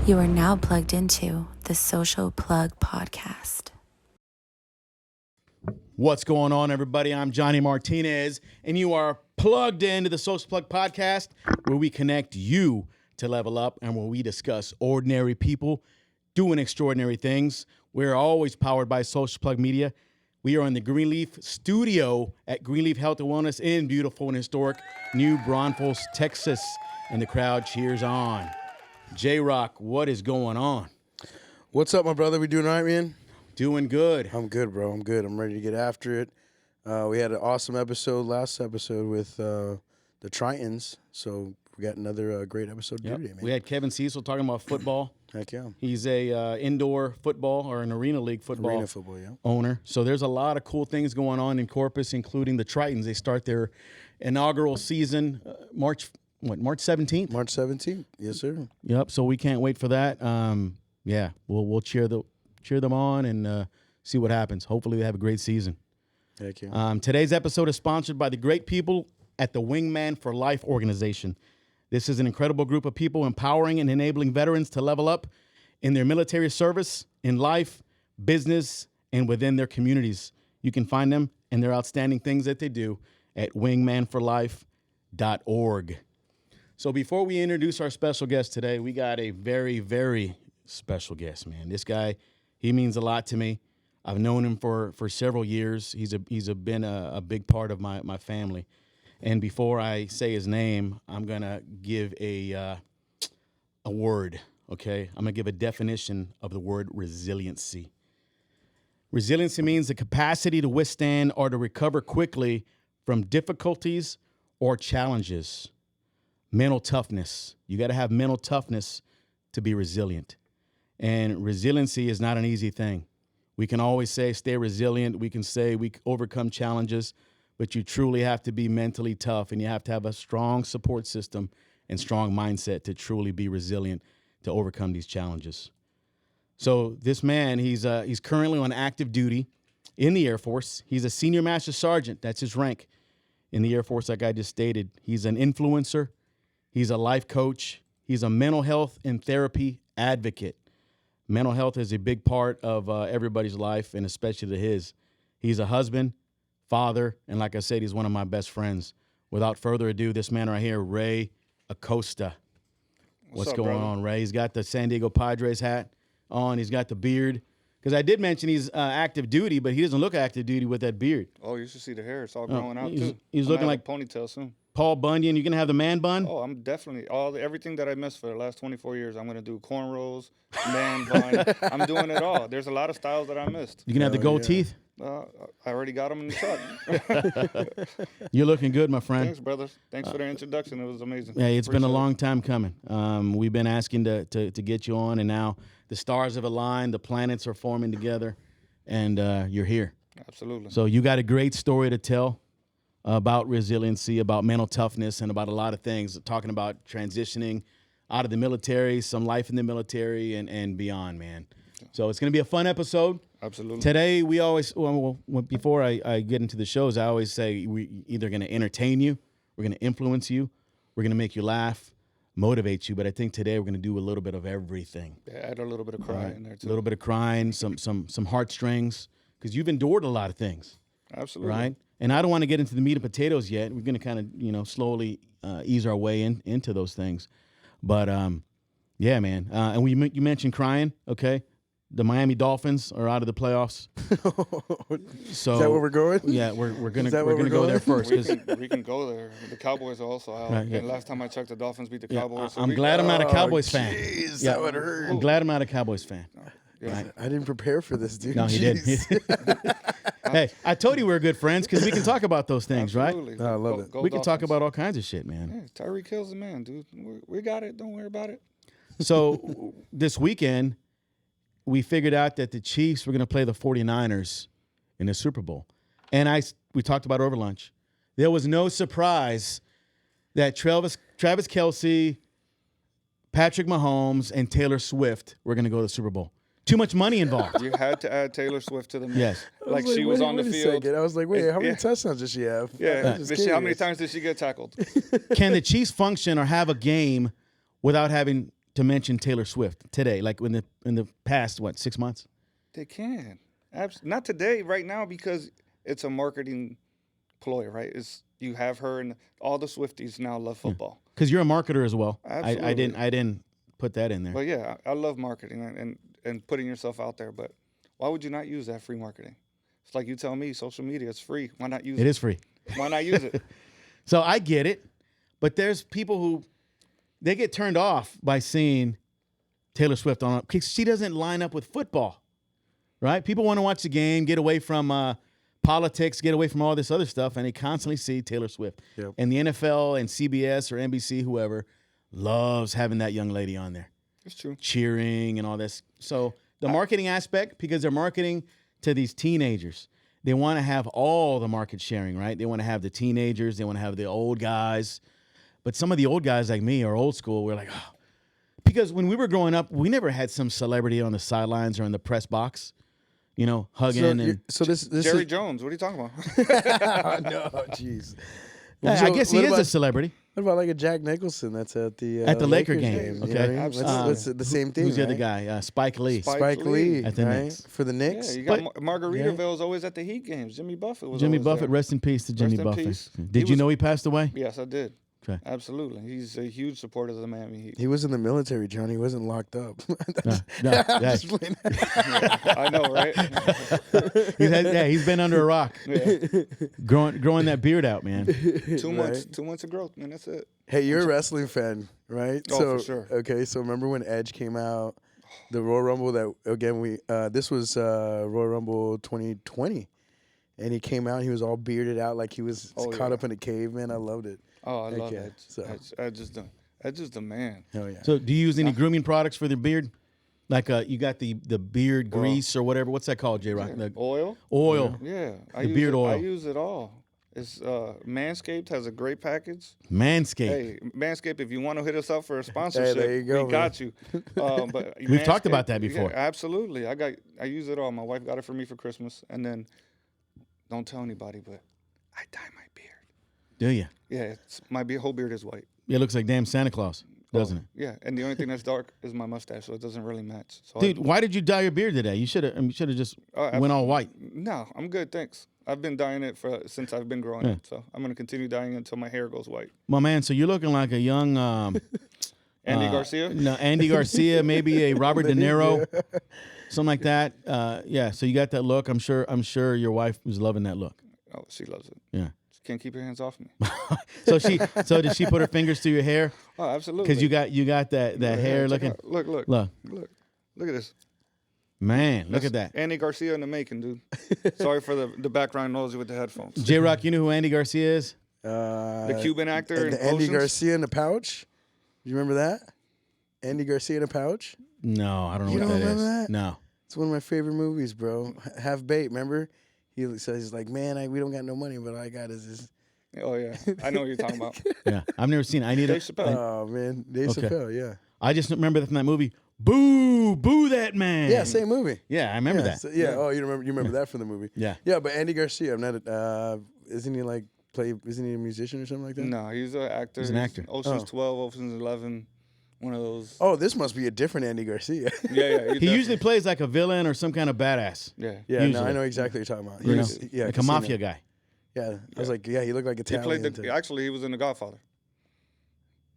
You are now plugged into the Social Plug Podcast. What's going on, everybody? I'm Johnny Martinez, and you are plugged into the Social Plug Podcast, where we connect you to level up and where we discuss ordinary people doing extraordinary things. We're always powered by Social Plug Media. We are in the Greenleaf studio at Greenleaf Health and Wellness in beautiful and historic New Braunfels, Texas, and the crowd cheers on. J-Rock, what is going on? What's up, my brother? We doing all right, man? Doing good. I'm good, bro. I'm good. I'm ready to get after it. We had an awesome last episode with the Tritons, so we got another great episode to do today, man. We had Kevin Cecil talking about football. Heck yeah. He's a indoor football or an arena league football, yeah. owner. So there's a lot of cool things going on in Corpus, including the Tritons. They start their inaugural season March 17th? March 17th. Yes, sir. Yep. So we can't wait for that. Yeah, we'll cheer them on and see what happens. Hopefully they have a great season. Heck yeah. Today's episode is sponsored by the great people at the Wingman for Life organization. This is an incredible group of people empowering and enabling veterans to level up in their military service, in life, business, and within their communities. You can find them and their outstanding things that they do at wingmanforlife.org. So before we introduce our special guest today, we got a very, very special guest, man. This guy, he means a lot to me. I've known him for several years. He's been a big part of my family. And before I say his name, I'm gonna give a word. Okay, I'm gonna give a definition of the word resiliency. Resiliency means the capacity to withstand or to recover quickly from difficulties or challenges. Mental toughness. You got to have mental toughness to be resilient. And resiliency is not an easy thing. We can always say stay resilient. We can say we overcome challenges, but you truly have to be mentally tough, and you have to have a strong support system and strong mindset to truly be resilient to overcome these challenges. So this man, he's currently on active duty in the Air Force. He's a senior master sergeant. That's his rank in the Air Force, like I just stated. He's an influencer. He's a life coach. He's a mental health and therapy advocate. Mental health is a big part of everybody's life, and especially his. He's a husband, father, and like I said, he's one of my best friends. Without further ado, this man right here, Ray Acosta. What's up, going brother? on, Ray? He's got the San Diego Padres hat on. He's got the beard. Because I did mention he's active duty, but he doesn't look active duty with that beard. Oh, you should see the hair. It's all growing out, too. He's I'm looking gonna like have a ponytail soon. Paul Bunyan. You going to have the man bun? Oh, I'm definitely everything that I missed for the last 24 years. I'm gonna do cornrows, man bun. I'm doing it all. There's a lot of styles that I missed. You going to have the gold teeth? I already got them in the truck. You're looking good, my friend. Thanks, brothers. Thanks for the introduction. It was amazing. Yeah, it's been a Appreciate long it. time coming. We've been asking to get you on, and now the stars have aligned, the planets are forming together, and you're here. Absolutely. So you got a great story to tell about resiliency, about mental toughness, and about a lot of things, talking about transitioning out of the military, some life in the military, and beyond, man. So it's going to be a fun episode. Absolutely. Today, we always, before I get into the shows, I always say we're either going to entertain you, we're going to influence you, we're going to make you laugh, motivate you. But I think today we're going to do a little bit of everything. Yeah, add a little bit of cry in there, too. A little bit of crying, some heartstrings, because you've endured a lot of things. Absolutely. Right? And I don't want to get into the meat and potatoes yet. We're going to kind of, slowly ease our way into those things. But, yeah, man. And you mentioned crying, okay? The Miami Dolphins are out of the playoffs. So Is that where we're going? Yeah, we're gonna that we're where gonna we're go there going? first. We can go there. The Cowboys are also out. Right, yeah. And last time I checked, the Dolphins beat the Yeah, Cowboys. I'm glad I'm not a Cowboys fan. Jeez, Yeah, that would hurt. I'm glad I'm not a Cowboys fan. Yeah. I didn't prepare for this, dude. No, he didn't. Jeez. Hey, I told you we were good friends because we can talk about those things, Absolutely. right? No, I love it. Go We can talk Dolphins. about all kinds of shit, man. Yeah, Tyreek Hill's the man, dude. We got it. Don't worry about it. So this weekend, we figured out that the Chiefs were going to play the 49ers in the Super Bowl. And we talked about it over lunch. There was no surprise that Travis Kelce, Patrick Mahomes, and Taylor Swift were going to go to the Super Bowl. Too much money involved. You had to add Taylor Swift to the mix. Yes. Like she was on the field. I was like, wait, how many Yeah. touchdowns does she have? Yeah. I'm just How many curious. times did she get tackled? Can the Chiefs function or have a game without having to mention Taylor Swift today, like in the past 6 months? They can. Not today, right now, because it's a marketing ploy, right? You have her, and all the Swifties now love football. Because you're a marketer as well. Absolutely. I didn't put that in there. But yeah, I love marketing and putting yourself out there. But why would you not use that free marketing? It's like you tell me, social media is free. Why not use it? It is free. Why not use it? So I get it, but there's people who they get turned off by seeing Taylor Swift on, because she doesn't line up with football, right? People want to watch the game, get away from politics, get away from all this other stuff, and they constantly see Taylor Swift. Yep. And the NFL and CBS or NBC, whoever, loves having that young lady on there. It's true. Cheering and all this. So the marketing aspect, because they're marketing to these teenagers, they want to have all the market sharing, right? They want to have the teenagers. They want to have the old guys. But some of the old guys like me are old school. We're like, oh. Because when we were growing up, we never had some celebrity on the sidelines or in the press box, hugging. So this Jerry is, Jones, what are you talking about? no, jeez. Yeah, So I guess he what is about- a celebrity. What about like a Jack Nicholson that's at the Laker Lakers game? you know Okay. what I mean? Absolutely. That's the same thing. Who's the other right? guy? Spike Lee. Spike Lee At the right? Knicks. For the Yeah, Knicks. you got But- Margaritaville's always at the Heat games. Jimmy Buffett was Jimmy always Buffett, there. rest in peace to Jimmy in Buffett. peace. Did you was- know he passed away? Yes, I did. Okay. Absolutely. He's a huge supporter of the Miami Heat. He was in the military, John. He wasn't locked up. No, I'm yeah. just playing. I know, right? He's been under a rock, Yeah. growing that beard out, man. 2 months. 2 months of growth, man. That's it. Hey, you're a wrestling fan, right? Oh, so, for sure. Okay, so remember when Edge came out, the Royal Rumble that, again, this was Royal Rumble 2020, and he came out, he was all bearded out like he was caught yeah. up in a cave, man. I loved it. Oh, I love Okay, Edge. so- Edge is the man. Hell yeah. So, do you use any grooming products for the beard? Like you got the beard grease or whatever. What's that called, J-Rock? The Oil? oil. Yeah. The beard oil. I use it all. It's Manscaped has a great package. Manscaped. Hey, Manscaped, if you want to hit us up for a sponsorship, there you go, we got you. But We've talked about Manscaped, that before. Yeah, absolutely. I use it all. My wife got it for me for Christmas, and then don't tell anybody, but I dye my beard. Do you? Yeah, my whole beard is white. It looks like damn Santa Claus, doesn't it? Yeah, and the only thing that's dark is my mustache, so it doesn't really match. So Dude, why did you dye your beard today? You should have just Oh, went all white. No, I'm good, thanks. I've been dyeing it since I've been growing up, so I'm gonna continue dyeing it until my hair goes white. My man, so you're looking like a young Andy Garcia? No, Andy Garcia, maybe a Robert De Niro, something like that. Yeah, so you got that look. I'm sure your wife was loving that look. Oh, she loves it. Yeah. She can't keep her hands off me. So did she put her fingers through your hair? Oh, absolutely. Because you got that hair check looking. out. Look Look, at this. man, look at that. Andy Garcia in the making, dude. Sorry for the background noise with the headphones. J-Rock, you know who Andy Garcia is? The Cuban actor in the Andy Oceans? Garcia in the pouch. You remember that? Andy Garcia in a pouch. No, I don't know You what don't that is. remember that? No. It's one of my favorite movies, bro. Half Bait, remember? He says, he's like, man, we don't got no money, but all I got is this. Oh, yeah. I know what you're talking about. Yeah, I've never seen it. I need Dave to. Chappelle. Oh, man. Dave Okay. Chappelle, yeah. I just remember that from that movie. Boo that man. Yeah, same movie. Yeah, I remember yeah, that. so- oh, you remember that from the movie. Yeah. Yeah, but Andy Garcia, I'm not isn't he like isn't he a musician or something like that? No, he's an actor. He's an actor. Ocean's 12, Ocean's 11, one of those. Oh, this must be a different Andy Garcia. Yeah. He usually plays like a villain or some kind of badass. Yeah. yeah, no, Usually. I know exactly what you're talking about. You know, Yeah, like a casino. mafia guy. Yeah, I was like, yeah, he looked like He Italian. played actually, he was in The Godfather.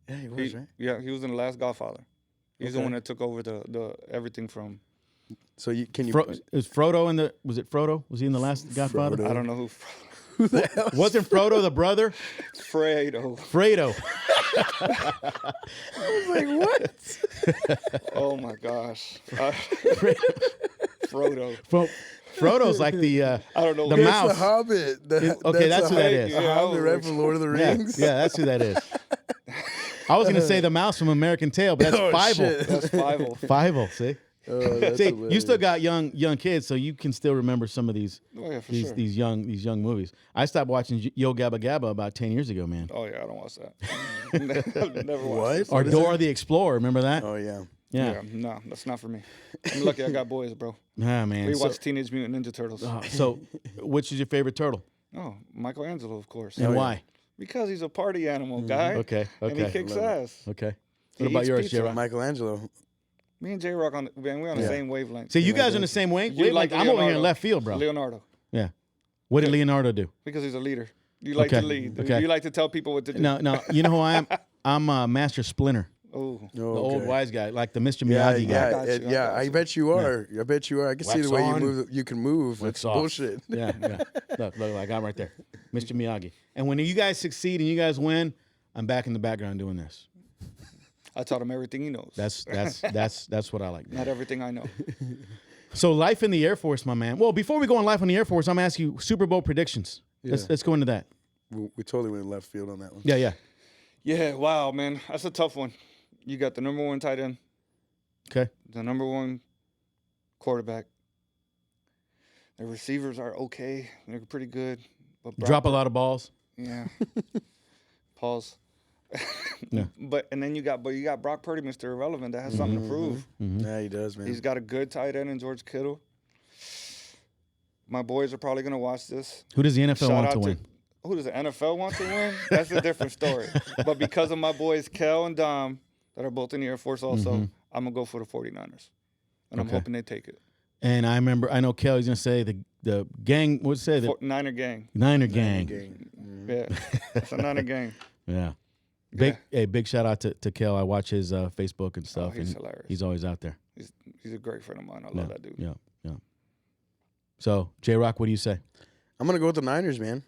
Yeah, he was, right? Yeah, he was in The Last Godfather. He's the Okay. one that took over the everything from. So can you? Is Frodo in the? Was it Frodo? Was he in the last Godfather? Frodo. I don't know who. Who the hell? Wasn't Frodo the brother? Fredo. Fredo. I was like, what? Oh my gosh. Frodo. Frodo's like the. I don't know. The It's mouse. It's the Hobbit. Okay, that's who that is. The Yeah, I Hobbit, was right like- from Lord of the Yeah, Rings. yeah, that's who that is. I was gonna say the mouse from American Tail, but that's Oh, Fievel. shit. That's Fievel. Fievel, see. Oh, that's See, hilarious. you still got young kids, so you can still remember some of these Oh yeah, for these sure. these young movies. I stopped watching Yo Gabba Gabba about 10 years ago, man. Oh yeah, I don't watch that. Never watched What? it. Or What is Dora the Explorer, remember that? Oh yeah. Yeah. No, that's not for me. I'm lucky I got boys, bro. Ah, man. We So, watch Teenage Mutant Ninja Turtles. so, which is your favorite turtle Oh, Michelangelo, of course. and why? Because he's a party animal, guy. Okay, And he okay, kicks ass. okay. What about eats yours, pizza. J-Rock? Michelangelo. Me and J-Rock, we're on the Yeah. same wavelength. See, you guys are in the same way. You like I'm over here in Leonardo. left field, bro. Leonardo. Yeah. What did Leonardo do? Because he's a leader. You like Okay. to lead. Okay. You like to tell people what to do. No. You know who I am? I'm Master Splinter, Oh. Oh, the old okay. wise guy, like the Mr. Yeah, Miyagi guy. yeah, got you, I got I you. bet you are. I bet you are. I can see Wax the way on, you move. You can move. Wax It's off. bullshit. Yeah. Look, I got him right there, Mr. Miyagi. And when you guys succeed and you guys win, I'm back in the background doing this. I taught him everything he knows. That's what I like. Not everything I know. So life in the Air Force, my man. Well, before we go on life in the Air Force, I'm gonna ask you Super Bowl predictions. Yeah. Let's go into that. We totally went left field on that one. Yeah. Yeah, wow, man. That's a tough one. You got the number 1 tight end, Okay. the number 1 quarterback. The receivers are okay. They're pretty good. But Drop a lot of balls. Yeah. Pause. Yeah. And then you got Brock Purdy, Mr. Irrelevant, that has something to prove. Yeah, he does, man. He's got a good tight end in George Kittle. My boys are probably gonna watch this. Who does the NFL want to win? Who does the NFL want to win? That's a different story. But because of my boys Kel and Dom, that are both in the Air Force also, I'm gonna go for the 49ers. And I'm Okay. hoping they take it. And I know Kelly's gonna say the gang. What's say the Niner gang. Niner gang. Yeah. It's a Niner gang. Yeah. Yeah. Big shout out to Kel. I watch his Facebook and stuff. He's and hilarious. He's always out there. He's a great friend of mine. I love that dude. Yeah. So J-Rock, what do you say? I'm gonna go with the Niners, man.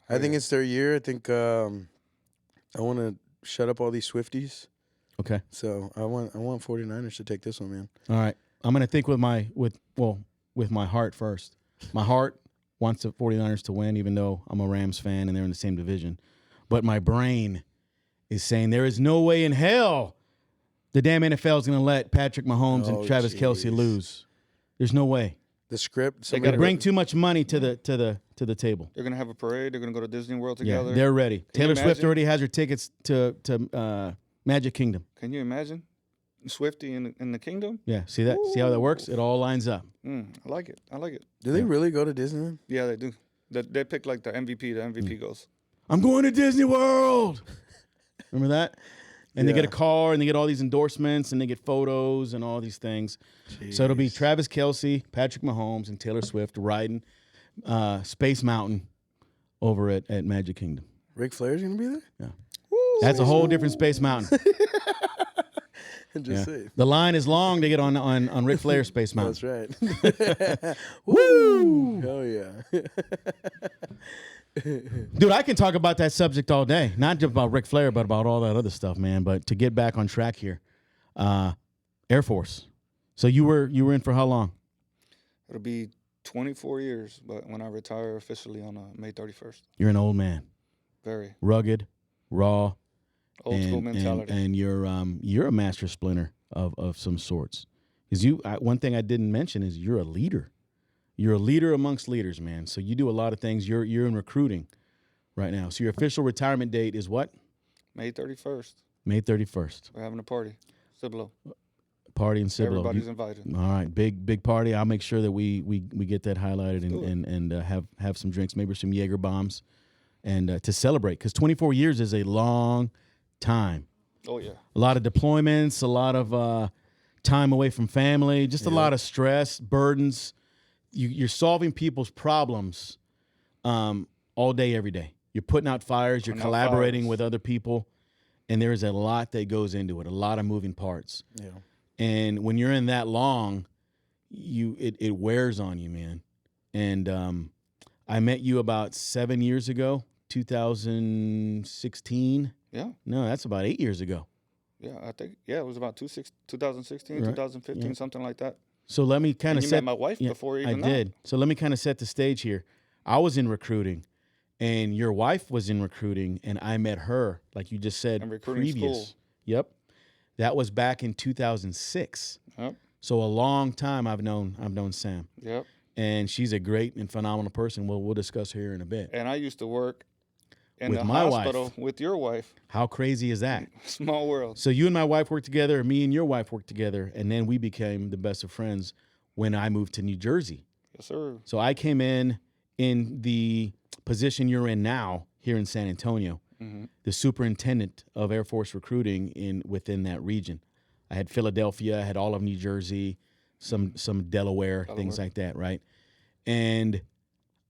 I think it's their year. I think I want to shut up all these Swifties. Okay. So I want 49ers to take this one, man. All right. I'm gonna think with my heart first. My heart wants the 49ers to win, even though I'm a Rams fan and they're in the same division. But my brain is saying there is no way in hell the damn NFL is gonna let Patrick Mahomes and Travis Kelce lose. There's no way. The script. They bring too much money to the table. They're gonna have a parade. They're gonna go to Disney World Yeah, together. they're ready. you Taylor Swift imagine? already has her tickets to Magic Kingdom. Can you imagine? Swifty in the kingdom? Yeah, see that? See how that works? It all lines up. I like it. I like it. Do they really go to Disneyland? Yeah, they do. They pick like the MVP. The MVP goes. I'm going to Disney World. Remember that? And they get a Yeah. car and they get all these endorsements and they get photos and all these things. So it'll be Travis Kelce, Patrick Mahomes, and Taylor Swift riding Space Mountain over at Magic Kingdom. Ric Flair's gonna be there. Yeah. That's a whole different Space Mountain. Just say. The line is long to get on Ric Flair's Space Mountain. That's right. Woo! Oh yeah. Dude, I can talk about that subject all day. Not just about Ric Flair, but about all that other stuff, man. But to get back on track here, Air Force. So you were in for how long? It'll be 24 years, but when I retire officially on May 31st. You're an old man, Very rugged, raw, old school mentality. and you're a master splinter of some sorts. Because one thing I didn't mention is you're a leader. You're a leader amongst leaders, man. So you do a lot of things. You're in recruiting right now. So your official retirement date is what? May 31st. May 31st. We're having a party. Cibolo. Party in Cibolo. Everybody's invited. All right, big party. I'll make sure that we get that highlighted and have some drinks, maybe some Jaeger bombs, and to celebrate. Because 24 years is a long time. Oh, yeah. A lot of deployments, a lot of time away from family, just a lot of stress, burdens. You're solving people's problems all day, every day. You're putting out fires. You're collaborating with other people, and there's a lot that goes into it, a lot of moving parts. Yeah. And when you're in that long, it wears on you, man. And I met you about 7 years ago, 2016. Yeah. No, that's about 8 years ago. Yeah, I think, it was about 2016, Right. 2015, something like that. So let me kind of You set. met my wife before even I did. So let me kind of set the stage here. I was in recruiting, and your wife was in recruiting, and I met her, like you just said, In recruiting previous. school. Yep, that was back in 2006. Yep. So a long time I've known Sam, Yep. and she's a great and phenomenal person. We'll discuss her here in a bit. And I used to work in With the my wife. hospital with your wife. How crazy is that? Small world. So you and my wife worked together, me and your wife worked together, and then we became the best of friends when I moved to New Jersey. Yes, sir. So I came in the position you're in now here in San Antonio. the superintendent of Air Force recruiting within that region. I had Philadelphia, I had all of New Jersey, some Delaware, things like that, right? And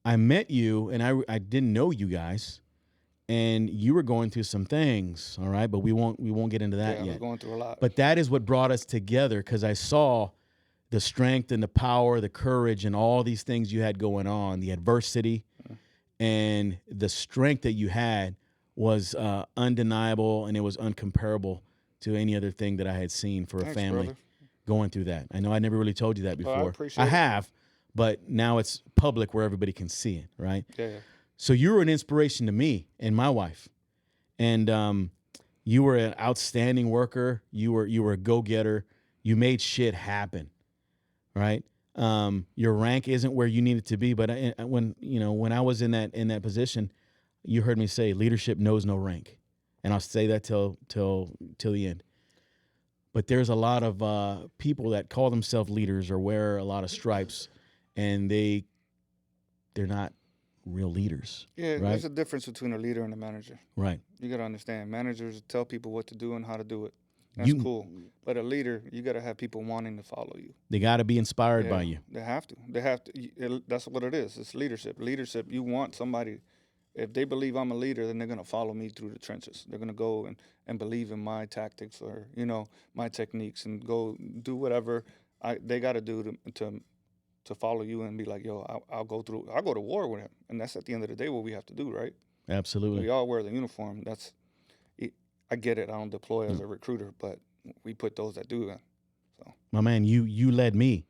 I met you, and I didn't know you guys, and you were going through some things, all right? But we won't get into that yet. I was going through a lot. But that is what brought us together, because I saw the strength and the power, the courage, and all these things you had going on, the adversity, and the strength that you had was undeniable, and it was uncomparable to any other thing that I had seen for a family brother. going through that. I know I never really told you that before. I appreciate it. have, but now it's public where everybody can see it, right? Yeah. So you were an inspiration to me and my wife, and you were an outstanding worker. You were a go-getter. You made shit happen, right? Your rank isn't where you need it to be, but when I was in that position, you heard me say leadership knows no rank, and I'll say that till the end. But there's a lot of people that call themselves leaders or wear a lot of stripes, and they're not real leaders. Yeah, right? there's a difference between a leader and a manager. Right. You got to understand. Managers tell people what to do and how to do it. That's cool. But a leader, you got to have people wanting to follow you. They got to be inspired by you. They have to. That's what it is. It's leadership. Leadership, you want somebody, if they believe I'm a leader, then they're going to follow me through the trenches. They're going to go and believe in my tactics or, my techniques and go do whatever they got to do to follow you and be like, yo, I'll go to war with him. And that's at the end of the day what we have to do, right? Absolutely. We all wear the uniform. I get it. I don't deploy as a recruiter, but we put those that do that. So, my man, you led me.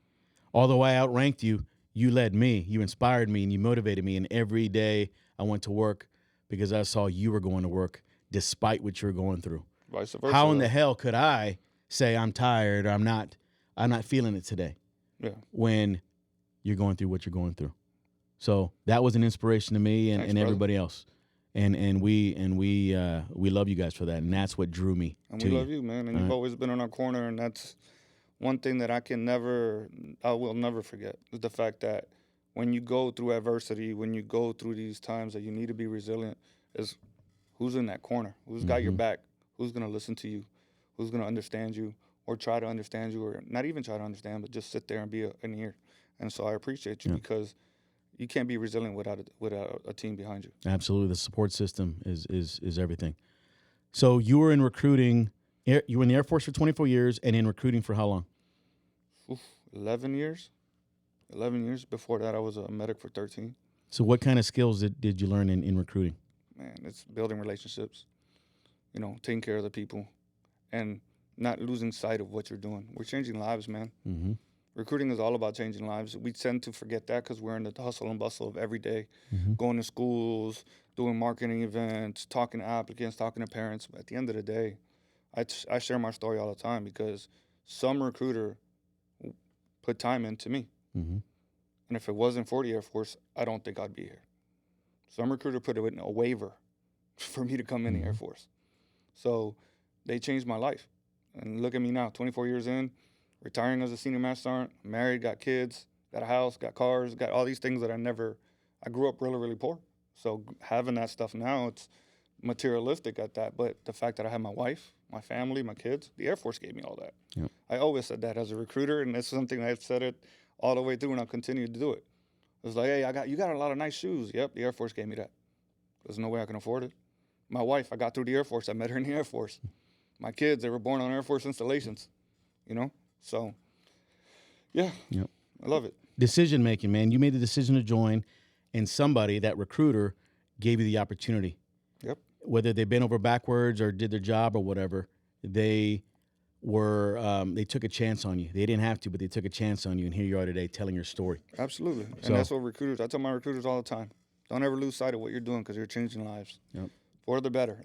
Although I outranked you, you led me. You inspired me and you motivated me. And every day I went to work because I saw you were going to work despite what you were going through. Vice versa. How in the hell could I say I'm tired or I'm not feeling it today? Yeah. When you're going through what you're going through. So that was an inspiration to me and everybody else. And we love you guys for that, and that's what drew me and to you. we love you, man, and you've always been in our corner, and that's one thing that I will never forget, is the fact that when you go through adversity, when you go through these times that you need to be resilient, is who's in that corner, who's got your back, who's going to listen to you, who's going to understand you, or try to understand you, or not even try to understand, but just sit there and be an ear. And so I appreciate you because you can't be resilient without a team behind you. Absolutely. The support system is everything. So you were in recruiting. You were in the Air Force for 24 years and in recruiting for how long? 11 years. 11 years. Before that, I was a medic for 13. So what kind of skills did you learn in recruiting? Man, it's building relationships, taking care of the people, and not losing sight of what you're doing. We're changing lives, man. Mm-hmm. Recruiting is all about changing lives. We tend to forget that because we're in the hustle and bustle of every day, going to schools, doing marketing events, talking to applicants, talking to parents. But at the end of the day, I share my story all the time because some recruiter put time into me. Mm-hmm. And if it wasn't for the Air Force, I don't think I'd be here. Some recruiter put in a waiver for me to come in the Air Force. So they changed my life. And look at me now, 24 years in, retiring as a senior master sergeant, married, got kids, got a house, got cars, got all these things that I grew up really, really poor. So having that stuff now, it's materialistic at that. But the fact that I have my wife, my family, my kids, the Air Force gave me all that. Yep. I always said that as a recruiter, and it's something I've said it all the way through, and I'll continue to do it. It was like, hey, you got a lot of nice shoes. Yep, the Air Force gave me that. There's no way I can afford it. My wife, I got through the Air Force. I met her in the Air Force. My kids, they were born on Air Force installations, So, yeah, I love it. Decision making, man. You made the decision to join, and somebody, that recruiter, gave you the opportunity. Yep. Whether they bent over backwards or did their job or whatever, they took a chance on you. They didn't have to, but they took a chance on you, and here you are today telling your story. Absolutely. So, and that's what I tell my recruiters all the time. Don't ever lose sight of what you're doing because you're changing lives. Yep. For the better.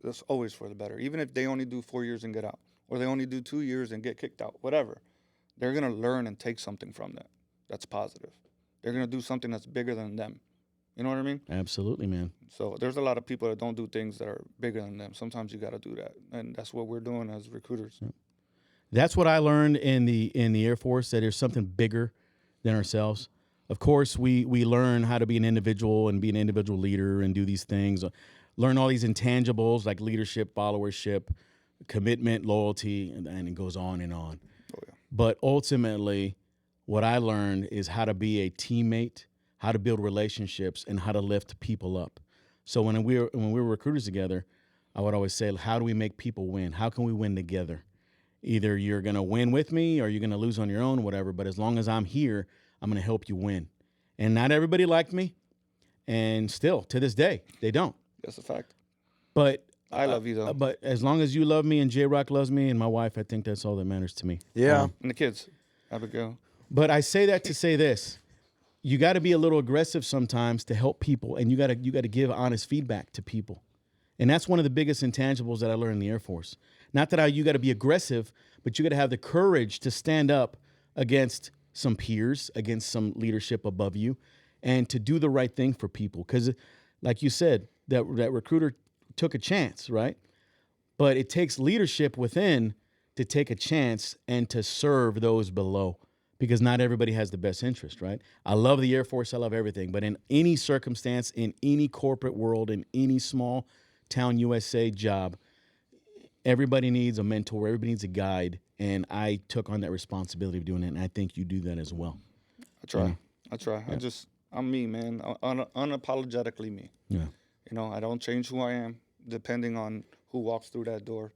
It's always for the better. Even if they only do 4 years and get out, or they only do 2 years and get kicked out, whatever. They're going to learn and take something from that. That's positive. They're going to do something that's bigger than them. You know what I mean? Absolutely, man. So there's a lot of people that don't do things that are bigger than them. Sometimes you got to do that. And that's what we're doing as recruiters. Yep. That's what I learned in the Air Force, that there's something bigger than ourselves. Of course, we learn how to be an individual and be an individual leader and do these things. learn all these intangibles like leadership, followership, commitment, loyalty, and it goes on and on. Oh, yeah. But ultimately, what I learned is how to be a teammate, how to build relationships, and how to lift people up. So when we were recruiters together, I would always say, how do we make people win? How can we win together? Either you're going to win with me or you're going to lose on your own, whatever. But as long as I'm here, I'm going to help you win. And not everybody liked me. And still, to this day, they don't. That's a fact. But I love you, though. But as long as you love me and J-Rock loves me and my wife, I think that's all that matters to me. Yeah. And the kids. Abigail. But I say that to say this. You got to be a little aggressive sometimes to help people, and you got to give honest feedback to people. And that's one of the biggest intangibles that I learned in the Air Force. Not that you got to be aggressive, but you got to have the courage to stand up against some peers, against some leadership above you, and to do the right thing for people. Because, like you said, that recruiter took a chance, right? But it takes leadership within to take a chance and to serve those below, because not everybody has the best interest, right? I love the Air Force. I love everything. But in any circumstance, in any corporate world, in any small town USA job, everybody needs a mentor. Everybody needs a guide. And I took on that responsibility of doing that. And I think you do that as well. I try. Yeah. I try. Yeah. I'm me, man. Unapologetically me. Yeah. You know, I don't change who I am depending on who walks through that door.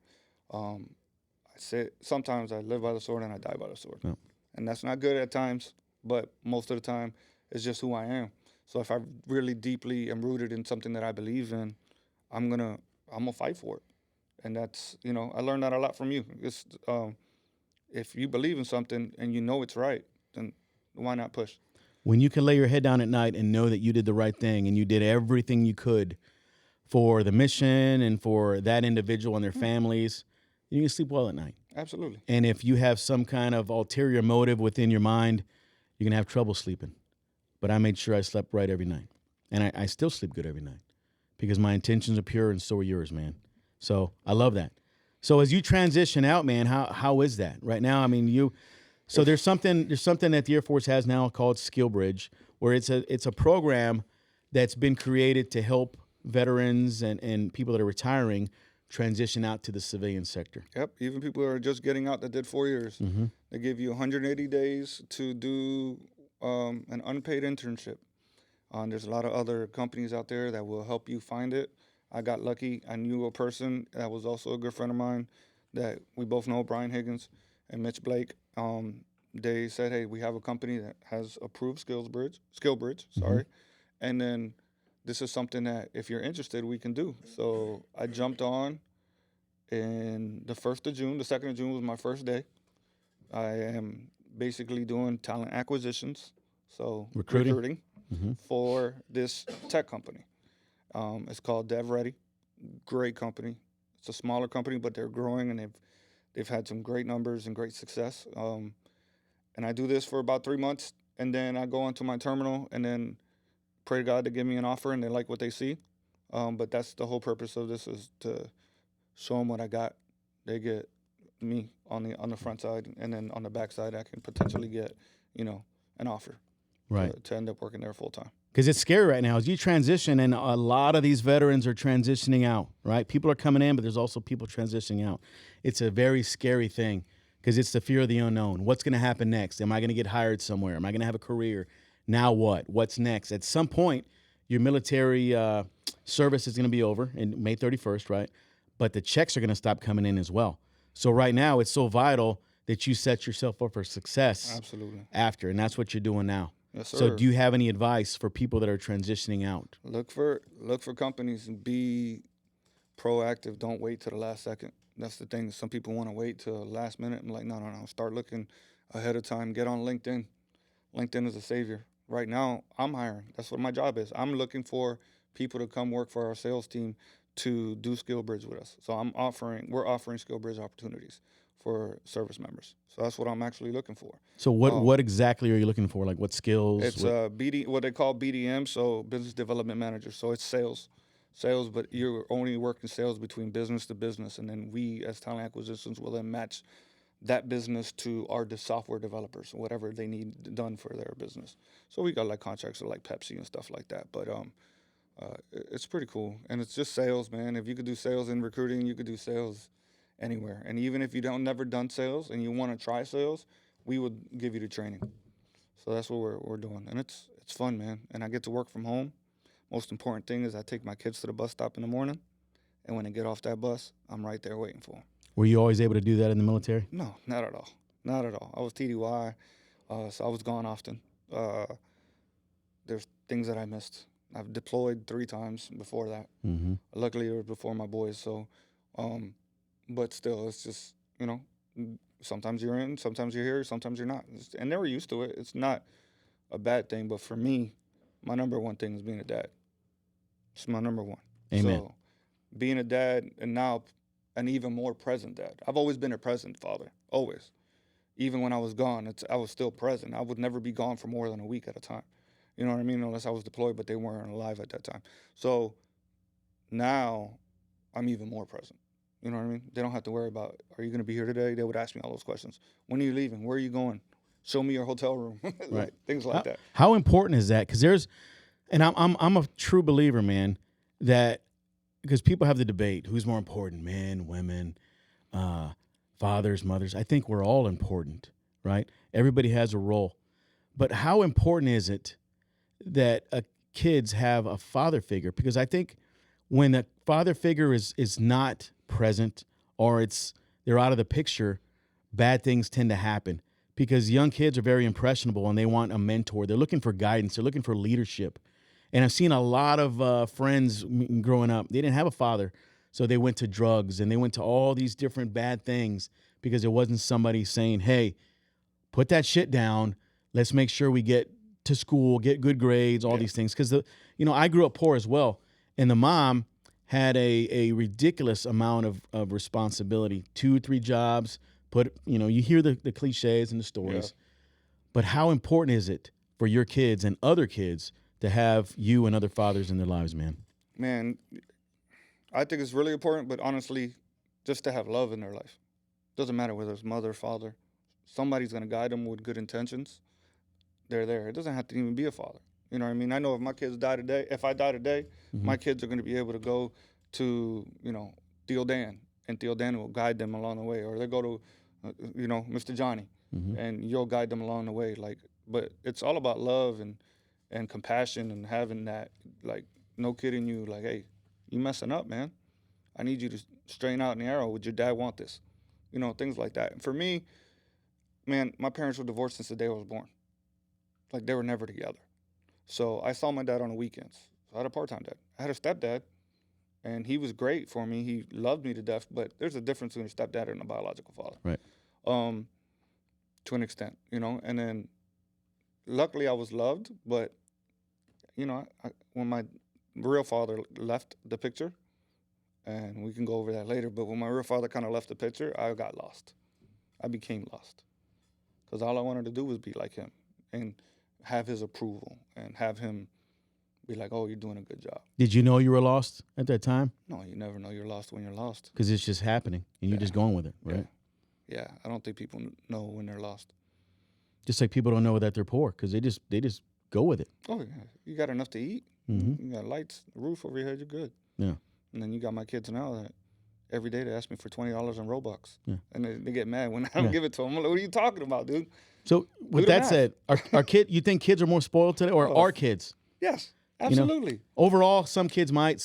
I say sometimes I live by the sword and I die by the sword. Yeah. And that's not good at times, but most of the time it's just who I am. So if I really deeply am rooted in something that I believe in, I'm gonna fight for it. And that's, you know, I learned that a lot from you. It's if you believe in something and you know it's right, then why not push? When you can lay your head down at night and know that you did the right thing and you did everything you could for the mission and for that individual and their families, you can sleep well at night. Absolutely. And if you have some kind of ulterior motive within your mind, you're going to have trouble sleeping. But I made sure I slept right every night. And I still sleep good every night because my intentions are pure and so are yours, man. So I love that. So as you transition out, man, how is that right now? I mean, so there's something that the Air Force has now called Skill Bridge, where it's a program that's been created to help veterans and people that are retiring transition out to the civilian sector. Yep. Even people who are just getting out that did 4 years, they give you 180 days to do an unpaid internship. There's a lot of other companies out there that will help you find it. I got lucky. I knew a person that was also a good friend of mine that we both know, Brian Higgins and Mitch Blake. They said, hey, we have a company that has approved Skill Bridge, and then this is something that if you're interested, we can do. So I jumped on in the 1st of June. The 2nd of June was my first day. I am basically doing talent acquisitions, so recruiting for this tech company. It's called DevReady. Great company. It's a smaller company, but they're growing and they've had some great numbers and great success. And I do this for about 3 months, and then I go onto my terminal and then pray to God to give me an offer, and they like what they see. But that's the whole purpose of this, is to show them what I got. They get me on the front side, and then on the back side, I can potentially get, an offer, right, to end up working there full time. Because it's scary right now as you transition, and a lot of these veterans are transitioning out, right? People are coming in, but there's also people transitioning out. It's a very scary thing because it's the fear of the unknown. What's going to happen next? Am I going to get hired somewhere? Am I going to have a career? Now what? What's next? At some point, your military service is going to be over in May 31st, right? But the checks are going to stop coming in as well. So right now, it's so vital that you set yourself up for success. Absolutely. After, and that's what you're doing now. Yes, sir. So do you have any advice for people that are transitioning out? Look for companies and be proactive. Don't wait till the last second. That's the thing. Some people want to wait till the last minute. I'm like, no. Start looking ahead of time. Get on LinkedIn. LinkedIn is a savior. Right now, I'm hiring. That's what my job is. I'm looking for people to come work for our sales team to do Skill Bridge with us. So we're offering Skill Bridge opportunities for service members. So that's what I'm actually looking for. So what exactly are you looking for? Like what skills? It's what they call BDM, so Business Development Manager. So it's sales, but you're only working sales between business to business, and then we as talent acquisitions will then match that business to our software developers, whatever they need done for their business. So we got like contracts with like Pepsi and stuff like that. But It's pretty cool. And it's just sales, man. If you could do sales in recruiting, you could do sales anywhere. And even if you don't never done sales and you want to try sales, we would give you the training. So that's what we're doing. And it's fun, man. And I get to work from home. Most important thing is I take my kids to the bus stop in the morning. And when they get off that bus, I'm right there waiting for them. Were you always able to do that in the military? No, not at all. Not at all. I was TDY, so I was gone often. There's things that I missed. I've deployed 3 times before that. Mm-hmm. Luckily, it was before my boys. So, but still, it's just, sometimes you're in, sometimes you're here, sometimes you're not. And they were used to it. It's not a bad thing. But for me, my number one thing is being a dad. It's my number one. Amen. So being a dad, and now an even more present dad. I've always been a present father, always. Even when I was gone, I was still present. I would never be gone for more than a week at a time. You know what I mean? Unless I was deployed, but they weren't alive at that time. So now I'm even more present. You know what I mean? They don't have to worry about, are you going to be here today? They would ask me all those questions. When are you leaving? Where are you going? Show me your hotel room. Right. Things like that. How important is that? Because I'm a true believer, man, that because people have the debate, who's more important, men, women, fathers, mothers. I think we're all important, right? Everybody has a role. But how important is it that kids have a father figure? Because I think when a father figure is not present or they're out of the picture, bad things tend to happen because young kids are very impressionable and they want a mentor. They're looking for guidance. They're looking for leadership. And I've seen a lot of friends growing up, they didn't have a father, so they went to drugs and they went to all these different bad things because it wasn't somebody saying, hey, put that shit down. Let's make sure we get to school, get good grades, all these things. Because I grew up poor as well, and the mom had a ridiculous amount of responsibility, 2, 3 jobs. You hear the cliches and the stories, but how important is it for your kids and other kids to have you and other fathers in their lives, man? Man, I think it's really important, but honestly, just to have love in their life. Doesn't matter whether it's mother or father. Somebody's going to guide them with good intentions. They're there. It doesn't have to even be a father. You know what I mean? I know if my kids die today, if I die today, my kids are going to be able to go to, Theo Dan, and Theo Dan will guide them along the way. Or they go to, Mr. Johnny, and you'll guide them along the way. But it's all about love and compassion and having that, no kidding you, hey, you messing up, man. I need you to straighten out an arrow. Would your dad want this? Things like that. And for me, man, my parents were divorced since the day I was born. They were never together. So I saw my dad on the weekends. So I had a part-time dad. I had a stepdad, and he was great for me. He loved me to death, but there's a difference between a stepdad and a biological father. Right. To an extent, And then luckily I was loved, but, when my real father left the picture, and we can go over that later, but when my real father kind of left the picture, I got lost. I became lost. Because all I wanted to do was be like him and have his approval and have him be like, oh, you're doing a good job. Did you know you were lost at that time? No, you never know you're lost when you're lost. Because it's just happening, and you're just going with it, right? Yeah, I don't think people know when they're lost. Just like people don't know that they're poor because they just go with it. Oh, yeah. You got enough to eat. You got lights, a roof over your head, you're good. Yeah. And then you got my kids now that every day they ask me for $20 on Robux. Yeah. And they get mad when I don't give it to them. I'm like, what are you talking about, dude? So with that said, you think kids are more spoiled today, or are kids? Yes, absolutely. Overall, some kids might